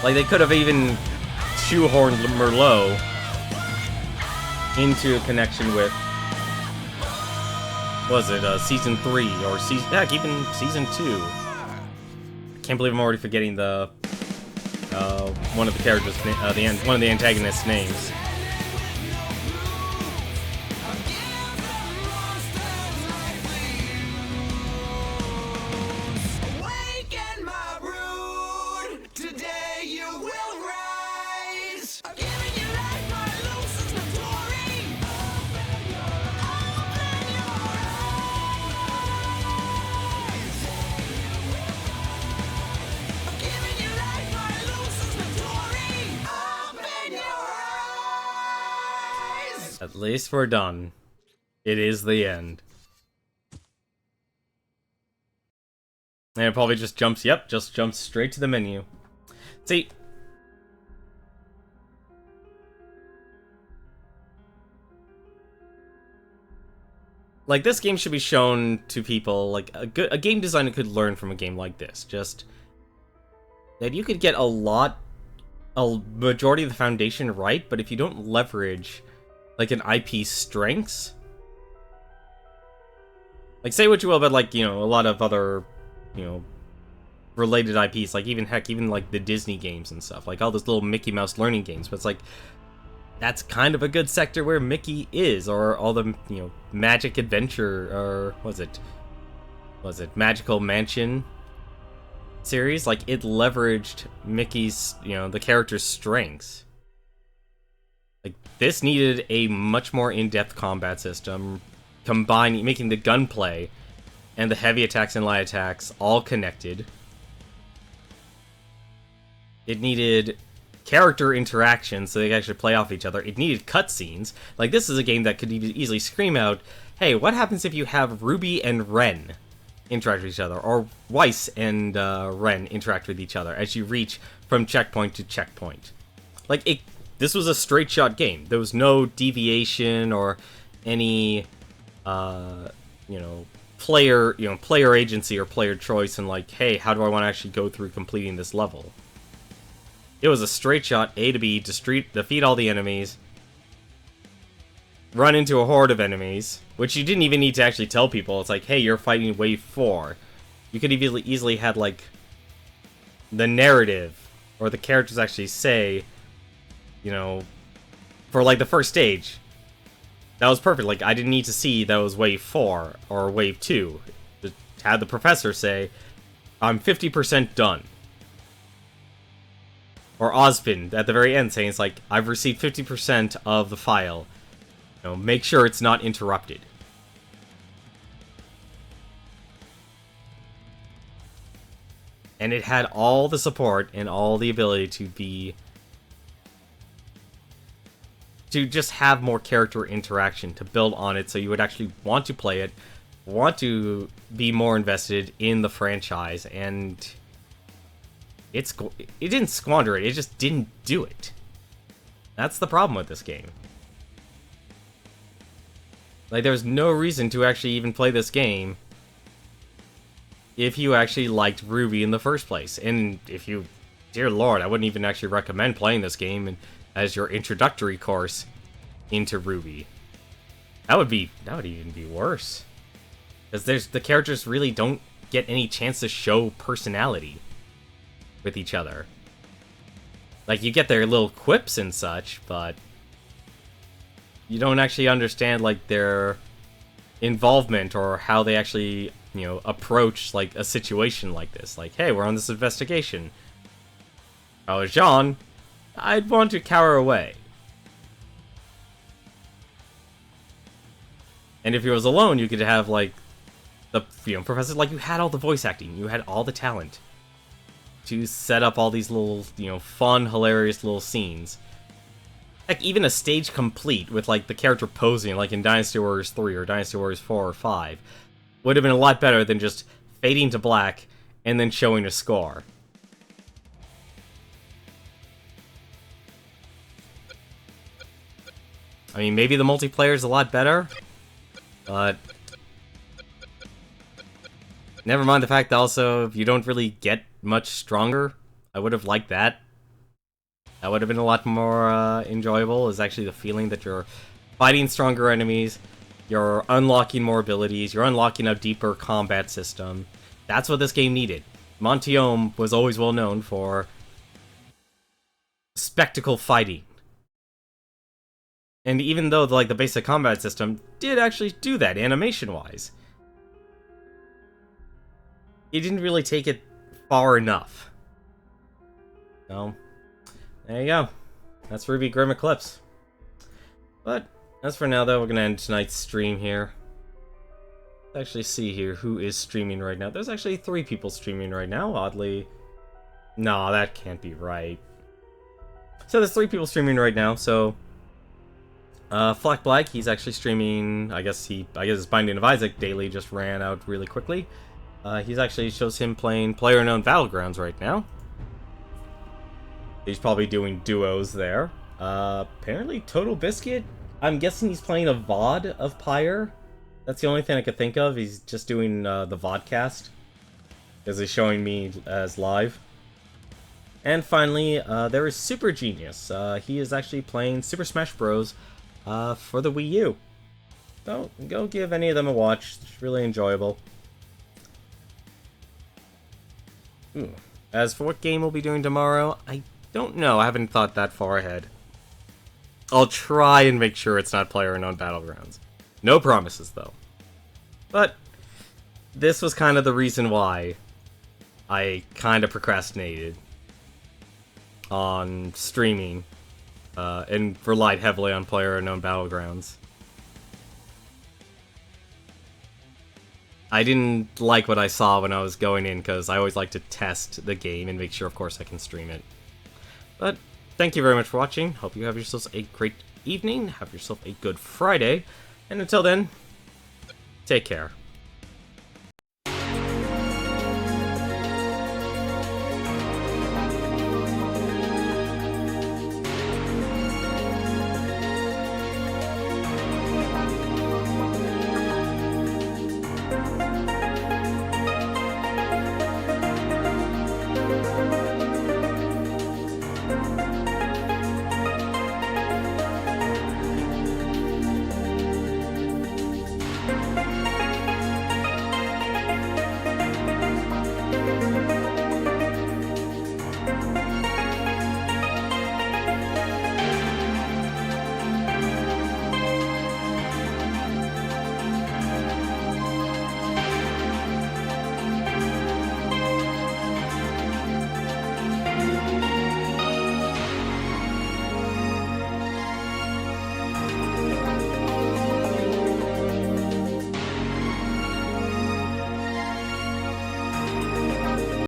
Like, they could have even shoehorned Merlot into a connection with, was it, Season 3, or even Season 2. I can't believe I'm already forgetting the, one of the characters, one of the antagonists' names. At least we're done. It is the end. And it probably just jumps, just jumps straight to the menu. See, like, this game should be shown to people, like, a game designer could learn from a game like this. Just that you could get a majority of the foundation right, but if you don't leverage, like, an IP's strengths, like, say what you will about, like, you know, a lot of other, you know, related IPs, like, even like the Disney games and stuff, like all those little Mickey Mouse learning games, but it's like, that's kind of a good sector where Mickey is, or all the, you know, Magic Adventure, or was it Magical Mansion series, like, it leveraged Mickey's, you know, the character's strengths. Like, this needed a much more in-depth combat system, making the gunplay and the heavy attacks and light attacks all connected. It needed character interaction so they could actually play off each other. It needed cutscenes. Like, this is a game that could easily scream out, hey, what happens if you have Ruby and Ren interact with each other, or Weiss and Ren interact with each other as you reach from checkpoint to checkpoint? Like, this was a straight shot game. There was no deviation or any, you know, player agency or player choice, and like, hey, how do I want to actually go through completing this level? It was a straight shot, A to B, defeat all the enemies, run into a horde of enemies, which you didn't even need to actually tell people. It's like, hey, you're fighting Wave 4. You could easily had, like, the narrative, or the characters actually say, you know, for, like, the first stage, that was perfect. Like, I didn't need to see that was Wave 4 or Wave 2. Just had the professor say, I'm 50% done. Or Ozpin at the very end saying, it's like, I've received 50% of the file. You know, make sure it's not interrupted. And it had all the support and all the ability to just have more character interaction, to build on it, so you would actually want to play it, want to be more invested in the franchise, and it didn't squander it, it just didn't do it. That's the problem with this game. Like, there's no reason to actually even play this game if you actually liked RWBY in the first place. And if you, dear lord, I wouldn't even actually recommend playing this game as your introductory course into RWBY. That would even be worse. Because the characters really don't get any chance to show personality with each other. Like, you get their little quips and such, but you don't actually understand, like, their involvement or how they actually, you know, approach, like, a situation like this. Like, hey, we're on this investigation. If I was Jean, I'd want to cower away. And if he was alone, you could have, like, the, you know, professor, like, you had all the voice acting, you had all the talent to set up all these little, you know, fun, hilarious little scenes. Heck, even a stage complete with, like, the character posing, like in Dynasty Warriors 3 or Dynasty Warriors 4 or 5, would have been a lot better than just fading to black and then showing a score. I mean, maybe the multiplayer is a lot better, but never mind the fact that also you don't really get much stronger. I would have liked that That would have been a lot more enjoyable, is actually the feeling that you're fighting stronger enemies, you're unlocking more abilities, you're unlocking a deeper combat system. That's what this game needed. Montiome was always well known for spectacle fighting. And even though the basic combat system did actually do that animation-wise, it didn't really take it far enough. So, there you go. That's RWBY Grimm Eclipse. But, as for now though, we're gonna end tonight's stream here. Let's actually see here who is streaming right now. There's actually 3 people streaming right now, oddly. No, that can't be right. So there's 3 people streaming right now, so... Flack Black, he's actually streaming, I guess his Binding of Isaac daily just ran out really quickly. He's actually shows him playing PlayerUnknown Battlegrounds right now. He's probably doing duos there. Apparently Total Biscuit, I'm guessing he's playing a VOD of Pyre. That's the only thing I could think of. He's just doing the vodcast, because he's showing me as live. And finally, there is Super Genius. He is actually playing Super Smash Bros. For the Wii U. So, go give any of them a watch. It's really enjoyable. As for what game we'll be doing tomorrow, I don't know. I haven't thought that far ahead. I'll try and make sure it's not PlayerUnknown Battlegrounds. No promises, though. But, this was kind of the reason why I kind of procrastinated on streaming. And relied heavily on PlayerUnknown Battlegrounds. I didn't like what I saw when I was going in, because I always like to test the game and make sure, of course, I can stream it. But, thank you very much for watching. Hope you have yourselves a great evening, have yourself a good Friday, and until then, take care.